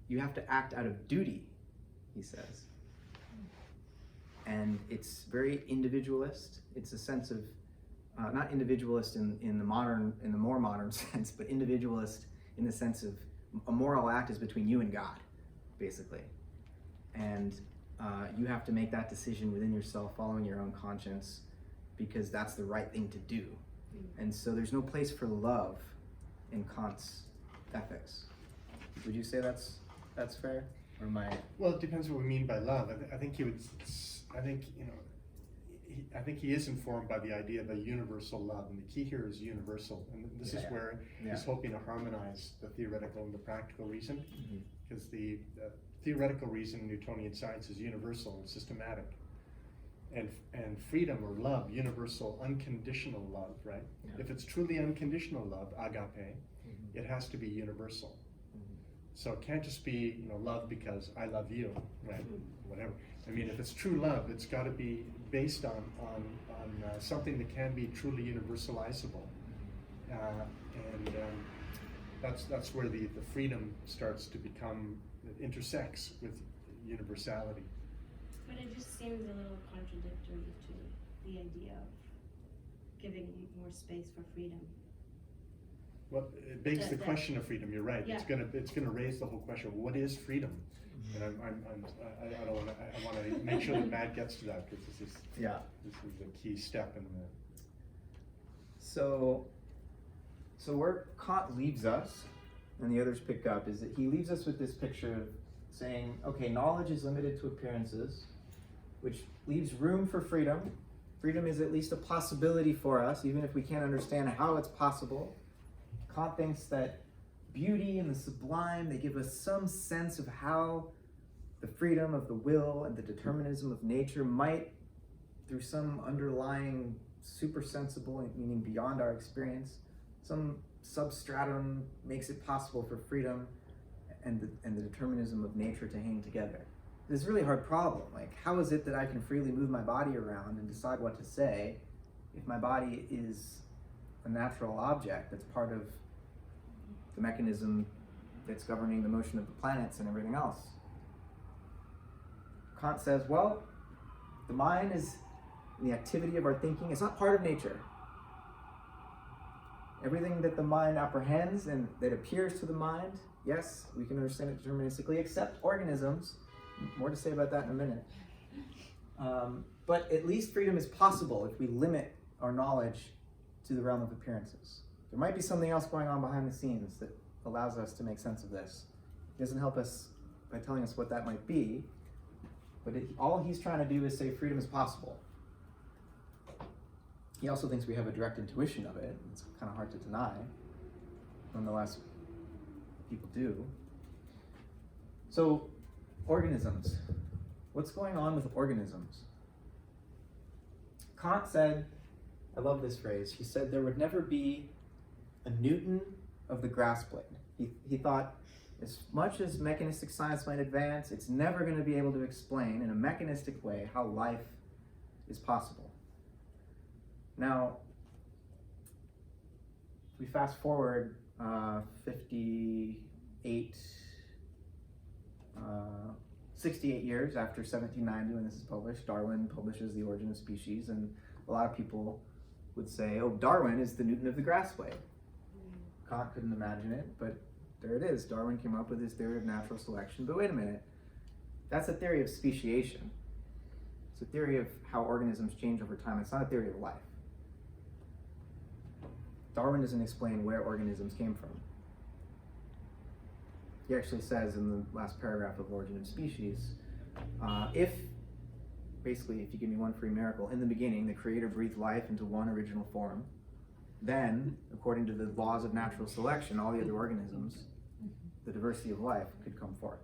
You have to act out of duty, he says. And it's very individualist. It's a sense of, not individualist in the more modern sense, but individualist in the sense of a moral act is between you and God, basically. And you have to make that decision within yourself, following your own conscience, because that's the right thing to do. And so there's no place for love in Kant's ethics. Would you say that's fair? Or am I? Well, it depends what we mean by love. I think he would. I think he is informed by the idea of a universal love, and the key here is universal. And this is where he's hoping to harmonize the theoretical and the practical reason, because the theoretical reason in Newtonian science is universal and systematic, and freedom or love, universal, unconditional love, right? If it's truly unconditional love, agape, it has to be universal. So it can't just be love because I love you, right? Whatever. I mean, if it's true love, it's got to be based on something that can be truly universalizable, and that's where the freedom starts to become, it intersects with universality. But it just seems a little contradictory to the idea of giving more space for freedom. Well, it begs the question of freedom. You're right. Yeah. It's gonna raise the whole question of what is freedom, and I want to make sure that Matt gets to that, because this is a key step in the. So where Kant leaves us, and the others pick up, is that he leaves us with this picture of saying, okay, knowledge is limited to appearances, which leaves room for freedom. Freedom is at least a possibility for us, even if we can't understand how it's possible. Kant thinks that beauty and the sublime, they give us some sense of how the freedom of the will and the determinism of nature might, through some underlying supersensible, meaning beyond our experience, some substratum makes it possible for freedom and the determinism of nature to hang together. This is a really hard problem. Like, how is it that I can freely move my body around and decide what to say if my body is a natural object that's part of the mechanism that's governing the motion of the planets and everything else? Kant says, well, the mind is the activity of our thinking. It's not part of nature. Everything that the mind apprehends and that appears to the mind, yes, we can understand it deterministically, except organisms. More to say about that in a minute. But at least freedom is possible if we limit our knowledge to the realm of appearances. There might be something else going on behind the scenes that allows us to make sense of this. He doesn't help us by telling us what that might be, but all he's trying to do is say freedom is possible. He also thinks we have a direct intuition of it. It's kind of hard to deny. Nonetheless, people do. So, organisms. What's going on with organisms? Kant said, I love this phrase, he said there would never be a Newton of the grass blade. He thought, as much as mechanistic science might advance, it's never going to be able to explain in a mechanistic way how life is possible. Now, if we fast forward 68 years after 1790 when this is published, Darwin publishes The Origin of Species, and a lot of people would say, oh, Darwin is the Newton of the grass blade. Kant couldn't imagine it, but there it is. Darwin came up with his theory of natural selection. But wait a minute, that's a theory of speciation. It's a theory of how organisms change over time. It's not a theory of life. Darwin doesn't explain where organisms came from. He actually says in the last paragraph of Origin of Species, if you give me one free miracle, in the beginning the creator breathed life into one original form, then, according to the laws of natural selection, all the other organisms, the diversity of life could come forth.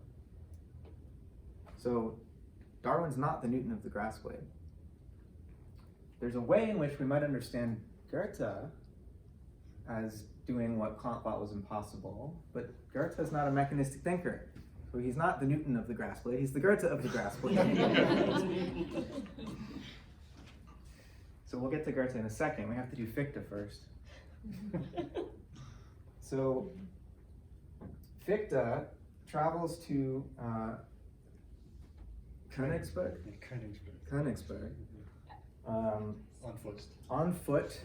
So Darwin's not the Newton of the grass blade. There's a way in which we might understand Goethe as doing what Kant thought was impossible, but Goethe is not a mechanistic thinker. So he's not the Newton of the grass blade, he's the Goethe of the grass blade. So we'll get to Goethe in a second. We have to do Fichte first. So Fichte travels to Königsberg. On foot.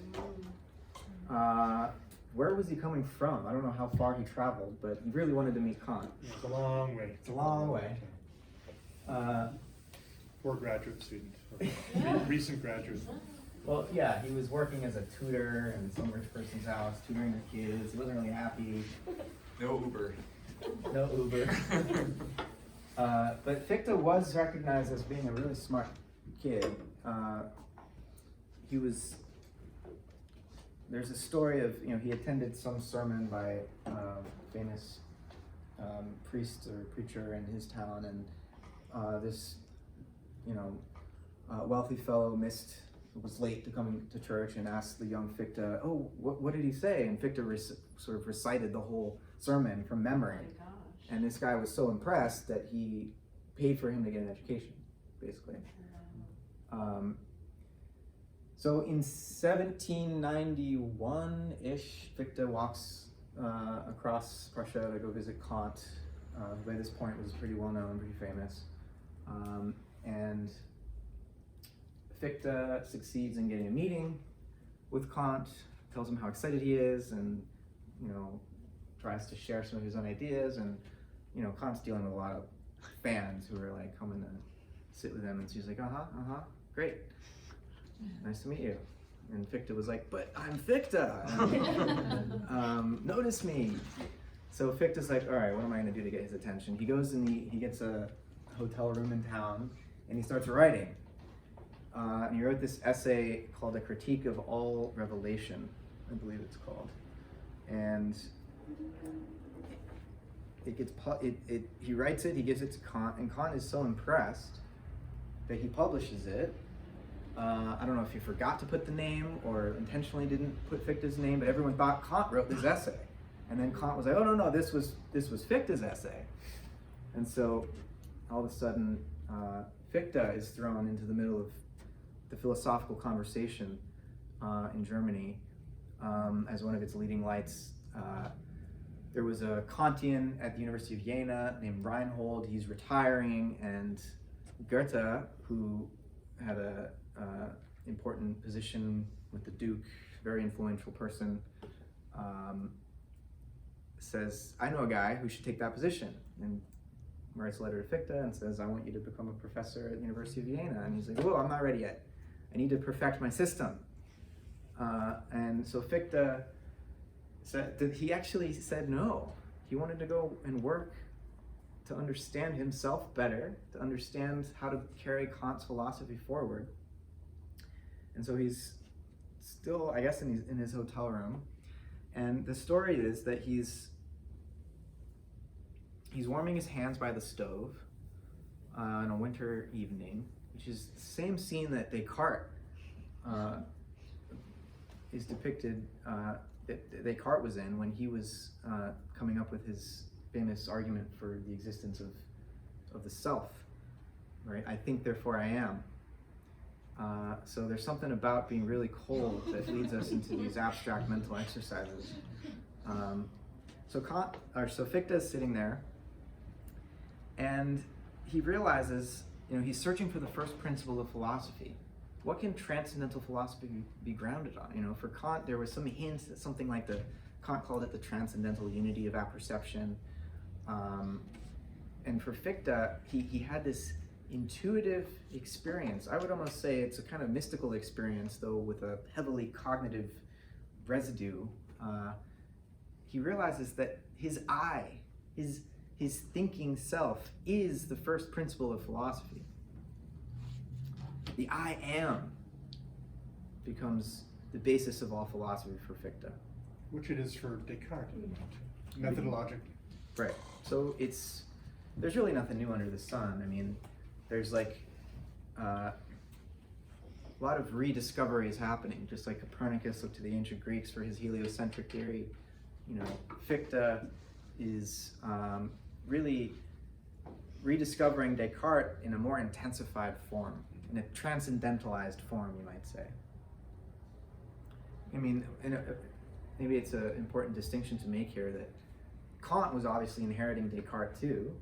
Where was he coming from? I don't know how far he traveled, but he really wanted to meet Kant. It's a long way. It's a long way. Poor graduate student, or recent graduate. Well, yeah, he was working as a tutor in some rich person's house, tutoring their kids. He wasn't really happy. No Uber. No Uber. But Fichte was recognized as being a really smart kid. There's a story of, he attended some sermon by a famous priest or preacher in his town, and this, wealthy fellow was late to coming to church and asked the young Fichte, oh, what did he say? And Fichte sort of recited the whole sermon from memory. Oh my gosh. And this guy was so impressed that he paid for him to get an education, basically. So in 1791-ish, Fichte walks across Prussia to go visit Kant, who by this point was pretty well known, pretty famous. And Fichte succeeds in getting a meeting with Kant, tells him how excited he is, and tries to share some of his own ideas. And Kant's dealing with a lot of fans who are like coming to sit with him, and she's like, great, nice to meet you. And Fichte was like, but I'm Fichte, notice me. So Fichte's like, all right, what am I going to do to get his attention? He goes and he gets a hotel room in town, and he starts writing. And he wrote this essay called A Critique of All Revelation, I believe it's called. And he writes it, he gives it to Kant, and Kant is so impressed that he publishes it. I don't know if he forgot to put the name or intentionally didn't put Fichte's name, but everyone thought Kant wrote this essay. And then Kant was like, oh no, this was Fichte's essay. And so all of a sudden, Fichte is thrown into the middle of the philosophical conversation in Germany as one of its leading lights. There was a Kantian at the University of Jena named Reinhold. He's retiring, and Goethe, who had a important position with the Duke, very influential person, says, I know a guy who should take that position, and writes a letter to Fichte and says, I want you to become a professor at the University of Vienna. And he's like, whoa, I'm not ready yet. I need to perfect my system. And so Fichte said that he actually said no. He wanted to go and work to understand himself better, to understand how to carry Kant's philosophy forward. And so he's still, I guess, in his hotel room. And the story is that he's warming his hands by the stove on a winter evening, which is the same scene that Descartes is depicted, that Descartes was in when he was coming up with his famous argument for the existence of the self, right? I think, therefore I am. So there's something about being really cold that leads us into these abstract mental exercises. So Fichte is sitting there, and he realizes, he's searching for the first principle of philosophy. What can transcendental philosophy be grounded on? For Kant, there was some hints that something like Kant called it the transcendental unity of apperception. And for Fichte, he had this intuitive experience. I would almost say it's a kind of mystical experience, though with a heavily cognitive residue. He realizes that his I, his thinking self, is the first principle of philosophy. The I am becomes the basis of all philosophy for Fichte. Which it is for Descartes, methodologically. Right. So there's really nothing new under the sun. I mean, there's a lot of rediscovery is happening, just like Copernicus looked to the ancient Greeks for his heliocentric theory. Fichte is really rediscovering Descartes in a more intensified form, in a transcendentalized form, you might say. I mean, maybe it's an important distinction to make here that Kant was obviously inheriting Descartes too,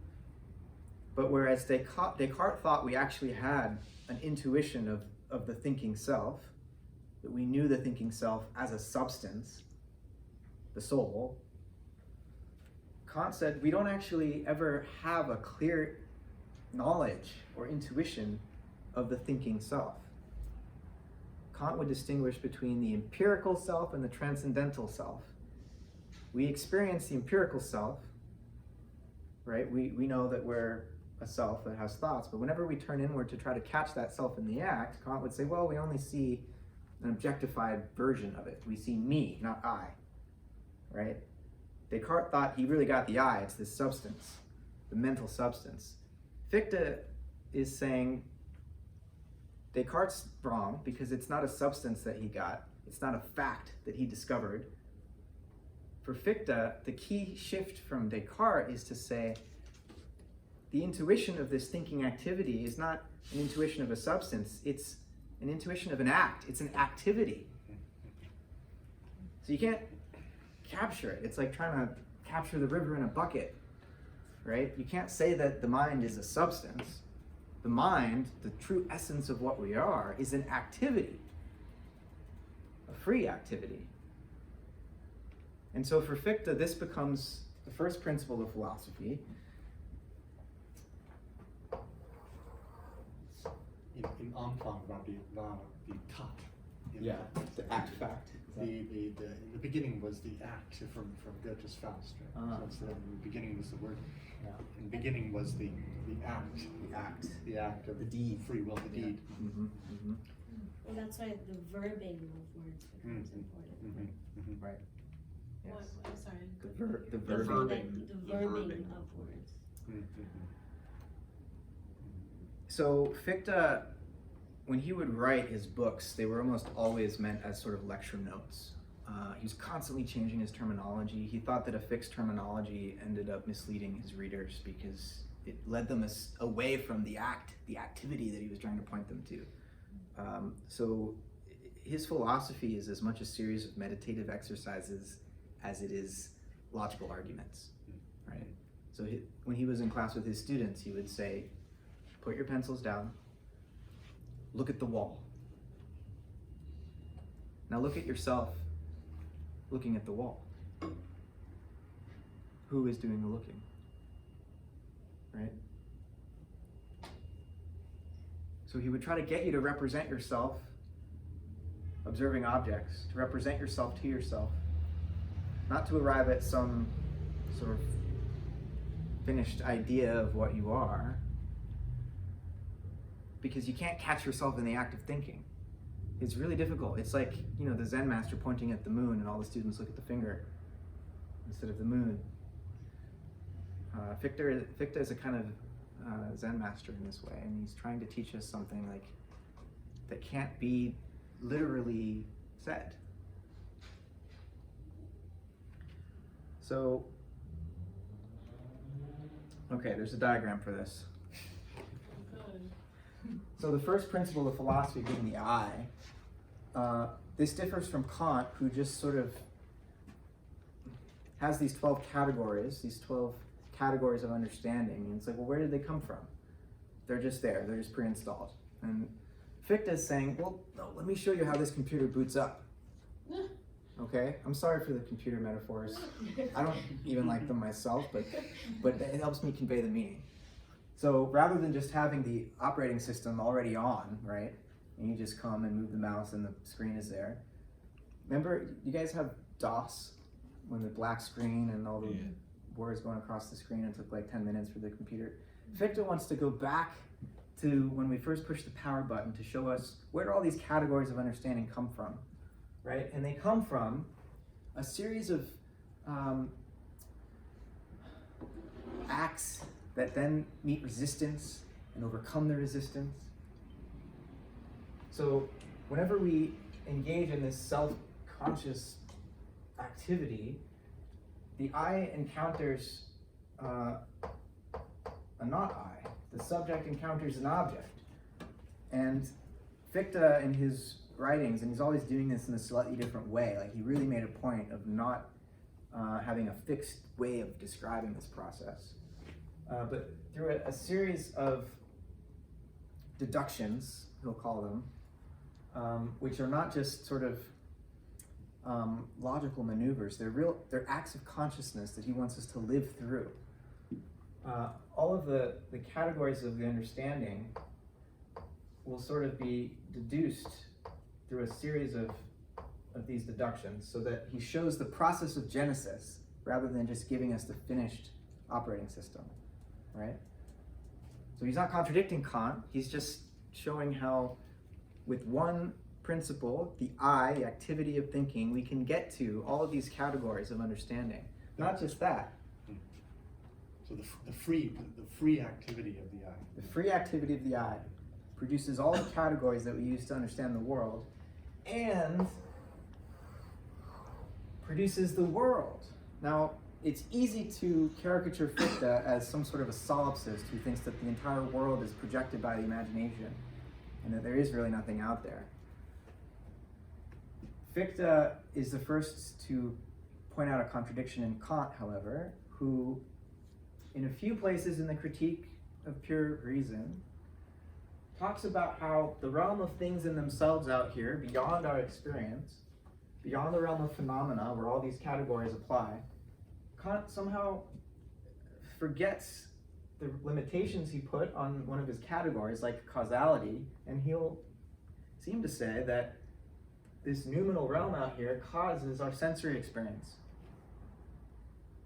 but whereas Descartes thought we actually had an intuition of the thinking self, that we knew the thinking self as a substance, the soul, Kant said we don't actually ever have a clear knowledge or intuition of the thinking self. Kant would distinguish between the empirical self and the transcendental self. We experience the empirical self, right? We know that we're a self that has thoughts, but whenever we turn inward to try to catch that self in the act, Kant would say, well, we only see an objectified version of it. We see me, not I, right? Descartes thought he really got the I, it's this substance, the mental substance. Fichte is saying Descartes' wrong because it's not a substance that he got, it's not a fact that he discovered. For Fichte, the key shift from Descartes is to say the intuition of this thinking activity is not an intuition of a substance, it's an intuition of an act, it's an activity. So you can't capture it. It's like trying to capture the river in a bucket, right? You can't say that the mind is a substance. The mind, the true essence of what we are, is an activity, a free activity. And so for Fichte, this becomes the first principle of philosophy. In Anfang war die Tat. Yeah, the act fact. In the beginning was the act from Goethe's Faust. Right? So it's in the beginning was the word. Yeah. In the beginning was the act. The act of the deed. Free will, the deed. Mm-hmm. Mm-hmm. Well, that's why the verbing of words becomes important. Mm-hmm. Mm-hmm. Right. Yes. I'm sorry. The The verbing. verbing of words. Mm-hmm. So Fichte, when he would write his books, they were almost always meant as sort of lecture notes. He was constantly changing his terminology. He thought that a fixed terminology ended up misleading his readers because it led them away from the activity that he was trying to point them to. So his philosophy is as much a series of meditative exercises as it is logical arguments, right? So when he was in class with his students, he would say, put your pencils down, look at the wall. Now look at yourself looking at the wall. Who is doing the looking? Right? So he would try to get you to represent yourself observing objects, to represent yourself to yourself, not to arrive at some sort of finished idea of what you are, because you can't catch yourself in the act of thinking. It's really difficult. It's like, the Zen master pointing at the moon and all the students look at the finger instead of the moon. Fichte is a kind of Zen master in this way, and he's trying to teach us something like that can't be literally said. So, okay, there's a diagram for this. So the first principle of philosophy being the I, this differs from Kant, who just sort of has these 12 categories, these 12 categories of understanding. And it's like, well, where did they come from? They're just there, they're just pre-installed. And Fichte is saying, well, no, let me show you how this computer boots up. Okay, I'm sorry for the computer metaphors. I don't even like them myself, but it helps me convey the meaning. So rather than just having the operating system already on, right, and you just come and move the mouse and the screen is there. Remember, you guys have DOS, when the black screen and all the words going across the screen, and it took like 10 minutes for the computer. Fichte wants to go back to when we first pushed the power button to show us where do all these categories of understanding come from, right? And they come from a series of acts that then meet resistance and overcome the resistance. So whenever we engage in this self-conscious activity, the I encounters a not I. The subject encounters an object. And Fichte in his writings, and he's always doing this in a slightly different way, like he really made a point of not having a fixed way of describing this process. But through a series of deductions, he'll call them, which are not just sort of logical maneuvers, they're acts of consciousness that he wants us to live through. All of the categories of the understanding will sort of be deduced through a series of these deductions, so that he shows the process of genesis rather than just giving us the finished operating system, right? So he's not contradicting Kant, he's just showing how with one principle, the I, the activity of thinking, we can get to all of these categories of understanding. Not just that. So the free activity of the I. The free activity of the I produces all the categories that we use to understand the world, and produces the world. Now, it's easy to caricature Fichte as some sort of a solipsist who thinks that the entire world is projected by the imagination, and that there is really nothing out there. Fichte is the first to point out a contradiction in Kant, however, who, in a few places in the Critique of Pure Reason, talks about how the realm of things in themselves out here, beyond our experience, beyond the realm of phenomena where all these categories apply, Kant somehow forgets the limitations he put on one of his categories, like causality, and he'll seem to say that this noumenal realm out here causes our sensory experience,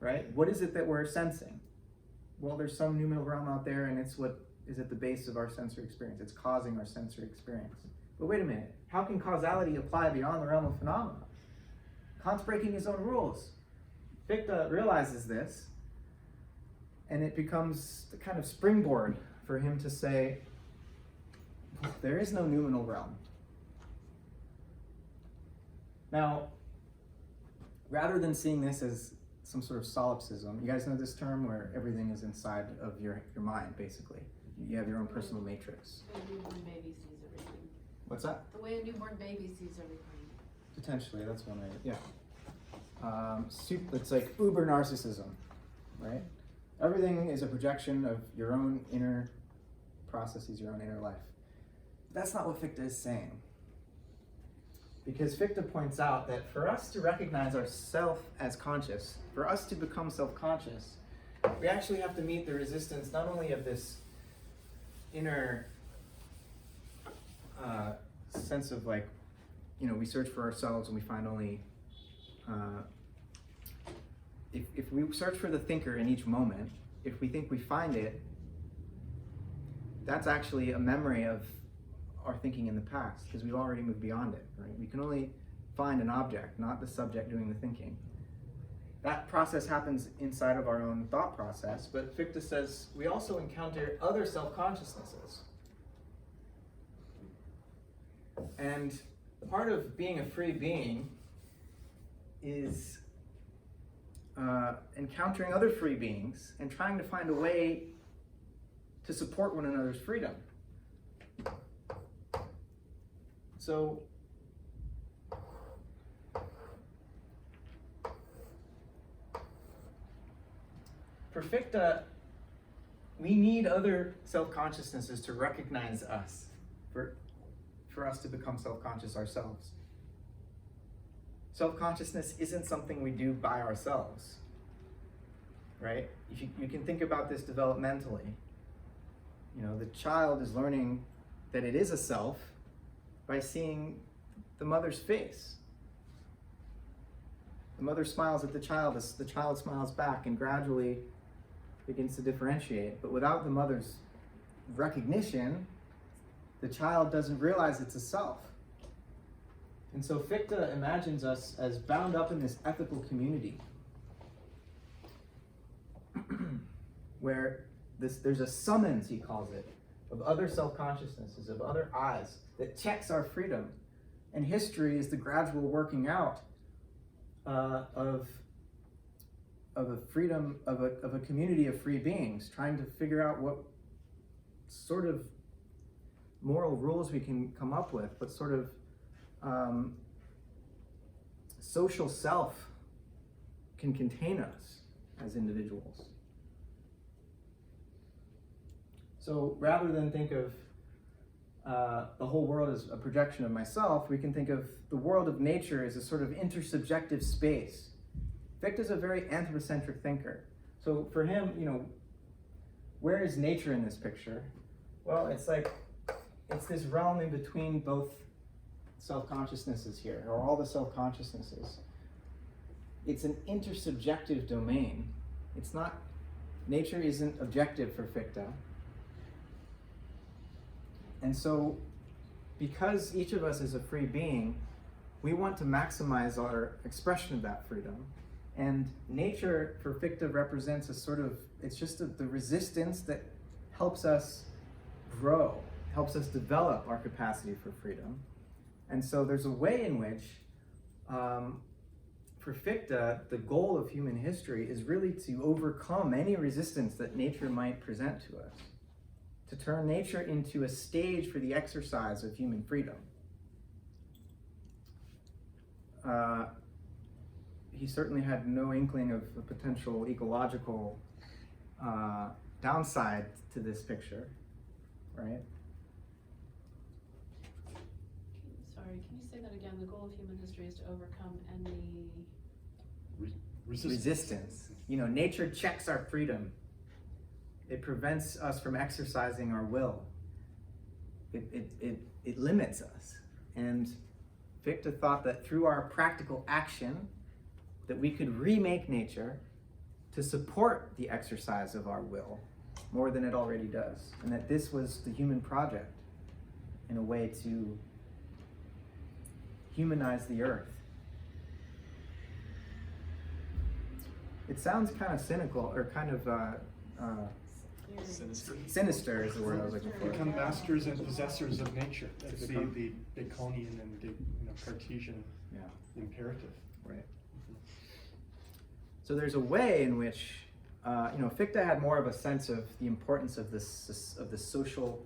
right? What is it that we're sensing? Well, there's some noumenal realm out there, and it's what is at the base of our sensory experience. It's causing our sensory experience. But wait a minute, how can causality apply beyond the realm of phenomena? Kant's breaking his own rules. Fichte realizes this, and it becomes the kind of springboard for him to say, there is no noumenal realm. Now, rather than seeing this as some sort of solipsism, you guys know this term where everything is inside of your mind, basically. You have your own personal matrix. The way a newborn baby sees everything. What's that? The way a newborn baby sees everything. Potentially, that's one way, yeah. It's like uber narcissism, right? Everything is a projection of your own inner processes, your own inner life. That's not what Fichte is saying. Because Fichte points out that for us to recognize ourself as conscious, for us to become self-conscious, we actually have to meet the resistance not only of this inner sense of like we search for ourselves and we find only, if we search for the thinker in each moment, if we think we find it, that's actually a memory of our thinking in the past, because we've already moved beyond it, right? We can only find an object, not the subject doing the thinking. That process happens inside of our own thought process, but Fichte says we also encounter other self-consciousnesses. And part of being a free being is encountering other free beings and trying to find a way to support one another's freedom. So, for Fichte, we need other self-consciousnesses to recognize us, for us to become self-conscious ourselves. Self-consciousness isn't something we do by ourselves, right? You can think about this developmentally. The child is learning that it is a self by seeing the mother's face. The mother smiles at the child smiles back and gradually begins to differentiate. But without the mother's recognition, the child doesn't realize it's a self. And so Fichte imagines us as bound up in this ethical community where there's a summons, he calls it, of other self-consciousnesses, of other eyes that checks our freedom. And history is the gradual working out of a freedom, of a community of free beings, trying to figure out what sort of moral rules we can come up with, what sort of social self can contain us as individuals. So rather than think of the whole world as a projection of myself, we can think of the world of nature as a sort of intersubjective space. Fichte is a very anthropocentric thinker. So for him, where is nature in this picture? Well, it's this realm in between both self-consciousnesses here, or all the self-consciousnesses. It's an intersubjective domain. Nature isn't objective for Fichte. And so, because each of us is a free being, we want to maximize our expression of that freedom. And nature for Fichte represents it's just the resistance that helps us grow, helps us develop our capacity for freedom. And so there's a way in which, for Fichte, the goal of human history is really to overcome any resistance that nature might present to us, to turn nature into a stage for the exercise of human freedom. He certainly had no inkling of the potential ecological downside to this picture, right? Sorry, can you say that again? The goal of human history is to overcome any resistance. Nature checks our freedom. It prevents us from exercising our will. It limits us. And Fichte thought that through our practical action, that we could remake nature to support the exercise of our will more than it already does. And that this was the human project in a way to humanize the earth. It sounds kind of cynical, or kind of sinister is the word I was looking for. Become masters and possessors of nature. That's the Baconian and Cartesian imperative. Right. So there's a way in which, Fichte had more of a sense of the importance of the social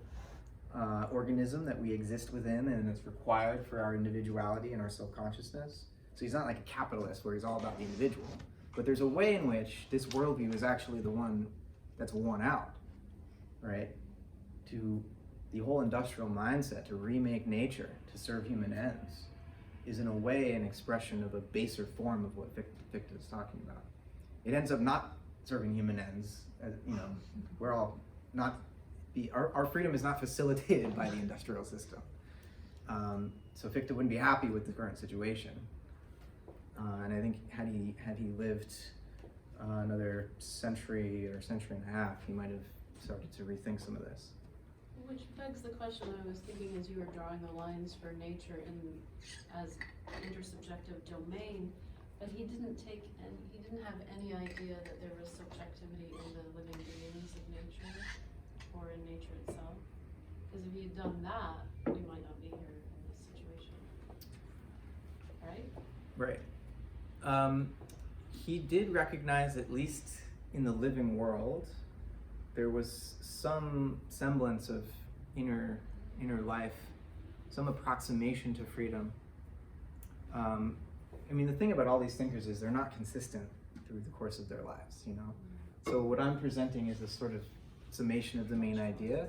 organism that we exist within, and it's required for our individuality and our self-consciousness. So he's not like a capitalist where he's all about the individual, but there's a way in which this worldview is actually the one that's worn out, right? To the whole industrial mindset to remake nature to serve human ends is in a way an expression of a baser form of what Fichte is talking about. It ends up not serving human ends. We're all not, our freedom is not facilitated by the industrial system. so Fichte wouldn't be happy with the current situation. And I think had he lived another century or century and a half, he might have started to rethink some of this. Which begs the question I was thinking as you were drawing the lines for nature as intersubjective domain, but he didn't have any idea that there was subjectivity in the living beings of nature or in nature itself. Because if he had done that, we might not be here in this situation. Right? Right. He did recognize, at least in the living world, there was some semblance of inner life, some approximation to freedom. I mean, the thing about all these thinkers is they're not consistent through the course of their lives, you know? So what I'm presenting is a sort of summation of the main idea.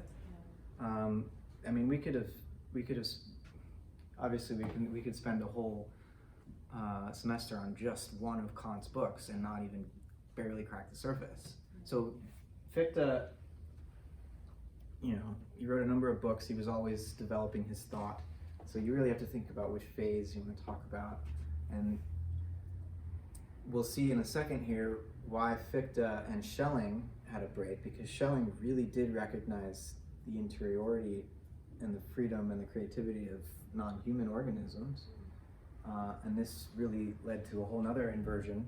I mean, we could have, obviously we could spend a whole semester on just one of Kant's books and not even barely crack the surface. So Fichte, you know, he wrote a number of books. He was always developing his thought. So you really have to think about which phase you want to talk about. And we'll see in a second here why Fichte and Schelling had a break, because Schelling really did recognize the interiority and the freedom and the creativity of non-human organisms. And this really led to a whole nother inversion.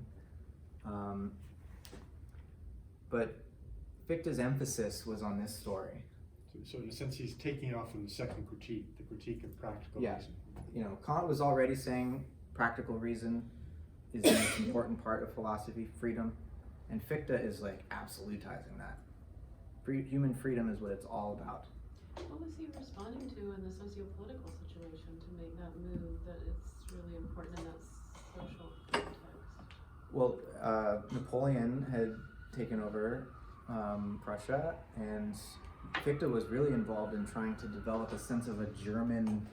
But Fichte's emphasis was on this story. So in a sense, he's taking off from the second critique, the critique of practical reason. You know, Kant was already saying practical reason is the most important part of philosophy, freedom, and Fichte is like absolutizing that. Human freedom is what it's all about. What was he responding to in the socio-political situation to make that move that it's really important in that social context? Well, Napoleon had taken over Prussia, and Fichte was really involved in trying to develop a sense of a German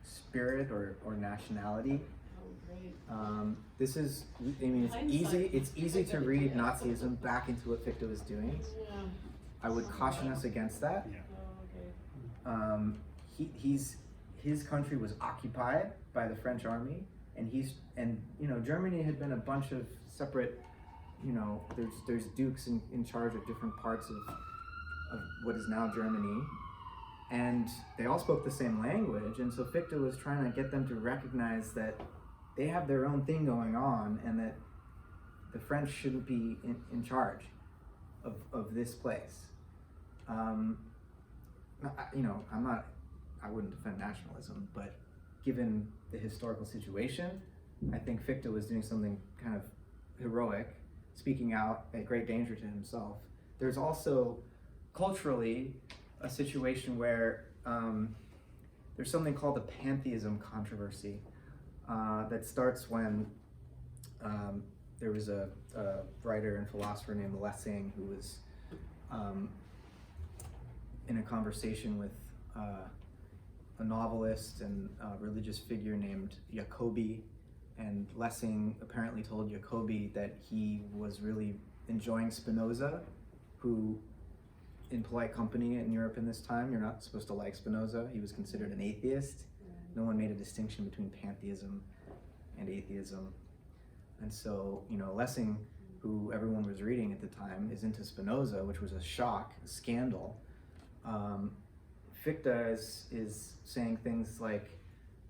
spirit or nationality. Oh, great. This is, I mean, it's easy to read Nazism back into what Fichte was doing. Yeah. I would caution us against that. Yeah. Oh, okay. His country was occupied by the French army, and you know, Germany had been a bunch of separate, you know, there's dukes in charge of different parts of what is now Germany, and they all spoke the same language, and so Fichte was trying to get them to recognize that they have their own thing going on, and that the French shouldn't be in charge of this place. You know, I wouldn't defend nationalism, but given the historical situation, I think Fichte was doing something kind of heroic, speaking out at great danger to himself. There's also culturally a situation where there's something called the pantheism controversy that starts when there was a writer and philosopher named Lessing who was in a conversation with a novelist and a religious figure named Jacobi, and Lessing apparently told Jacobi that he was really enjoying Spinoza, who in polite company in Europe in this time, you're not supposed to like Spinoza. He was considered an atheist. No one made a distinction between pantheism and atheism. And so, you know, Lessing, who everyone was reading at the time, is into Spinoza, which was a shock, a scandal. Fichte is saying things like,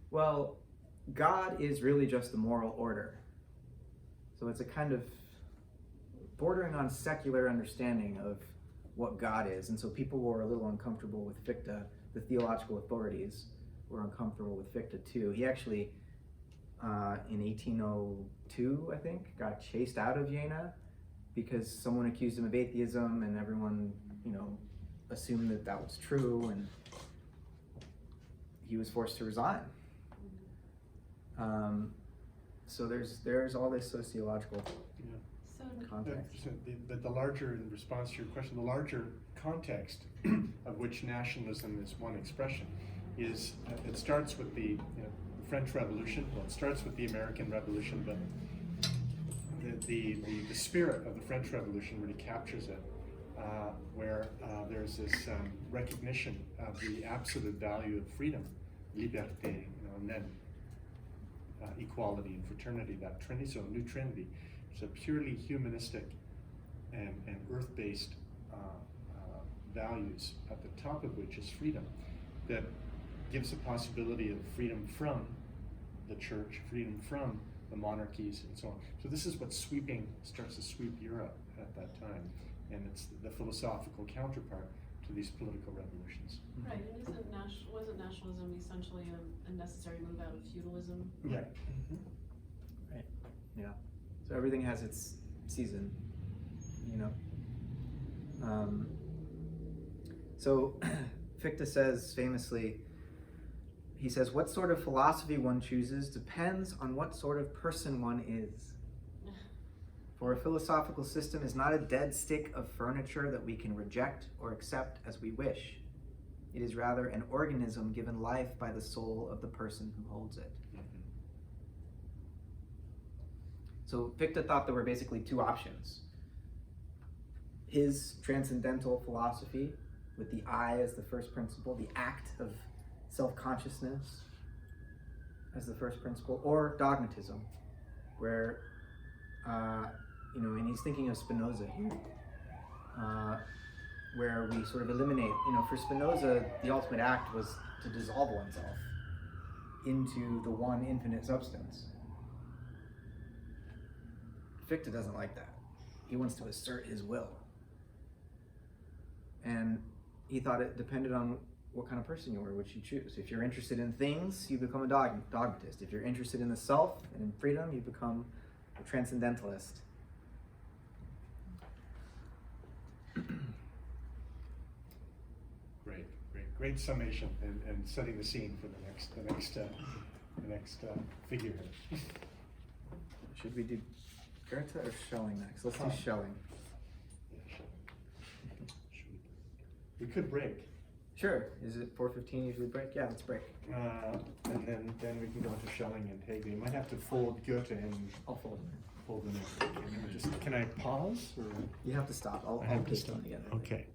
well, God is really just the moral order. So it's a kind of bordering on secular understanding of what God is. And so people were a little uncomfortable with Fichte. The theological authorities were uncomfortable with Fichte too. He actually, in 1802, I think, got chased out of Jena because someone accused him of atheism, and everyone, you know, assumed that that was true, and he was forced to resign. So there's all this sociological context. So the larger, in response to your question, the larger context of which nationalism is one expression is it starts with the French Revolution. Well, it starts with the American Revolution, but the spirit of the French Revolution really captures it, where there's this recognition of the absolute value of freedom, liberté, and then equality and fraternity, that trinity, so a new trinity. It's a purely humanistic and earth-based values, at the top of which is freedom, that gives the possibility of freedom from the church, freedom from the monarchies, and so on. So this is what starts to sweep Europe at that time, and it's the philosophical counterpart to these political revolutions. Right, and wasn't nationalism essentially a necessary move out of feudalism? Yeah. Right. Yeah. So everything has its season, you know. So Fichte says famously, he says, what sort of philosophy one chooses depends on what sort of person one is. For a philosophical system is not a dead stick of furniture that we can reject or accept as we wish. It is rather an organism given life by the soul of the person who holds it. So Fichte thought there were basically two options. His transcendental philosophy, with the I as the first principle, the act of self-consciousness as the first principle, or dogmatism, where, and he's thinking of Spinoza here, where we sort of eliminate, for Spinoza, the ultimate act was to dissolve oneself into the one infinite substance. Fichte doesn't like that. He wants to assert his will. And he thought it depended on what kind of person you were, which you choose. If you're interested in things, you become a dogmatist. If you're interested in the self and in freedom, you become a transcendentalist. Great summation, and setting the scene for the next figure here. Should we do Goethe or Schelling next? Let's do Schelling. Yeah, we could break. Sure. Is it 4:15 usually break? Yeah, let's break. And then we can go into Schelling and Hegel. You might have to fold Goethe and I'll fold them in. Fold them in. Can I pause? Or? You have to stop. I'll I have to take stop. them together. Okay.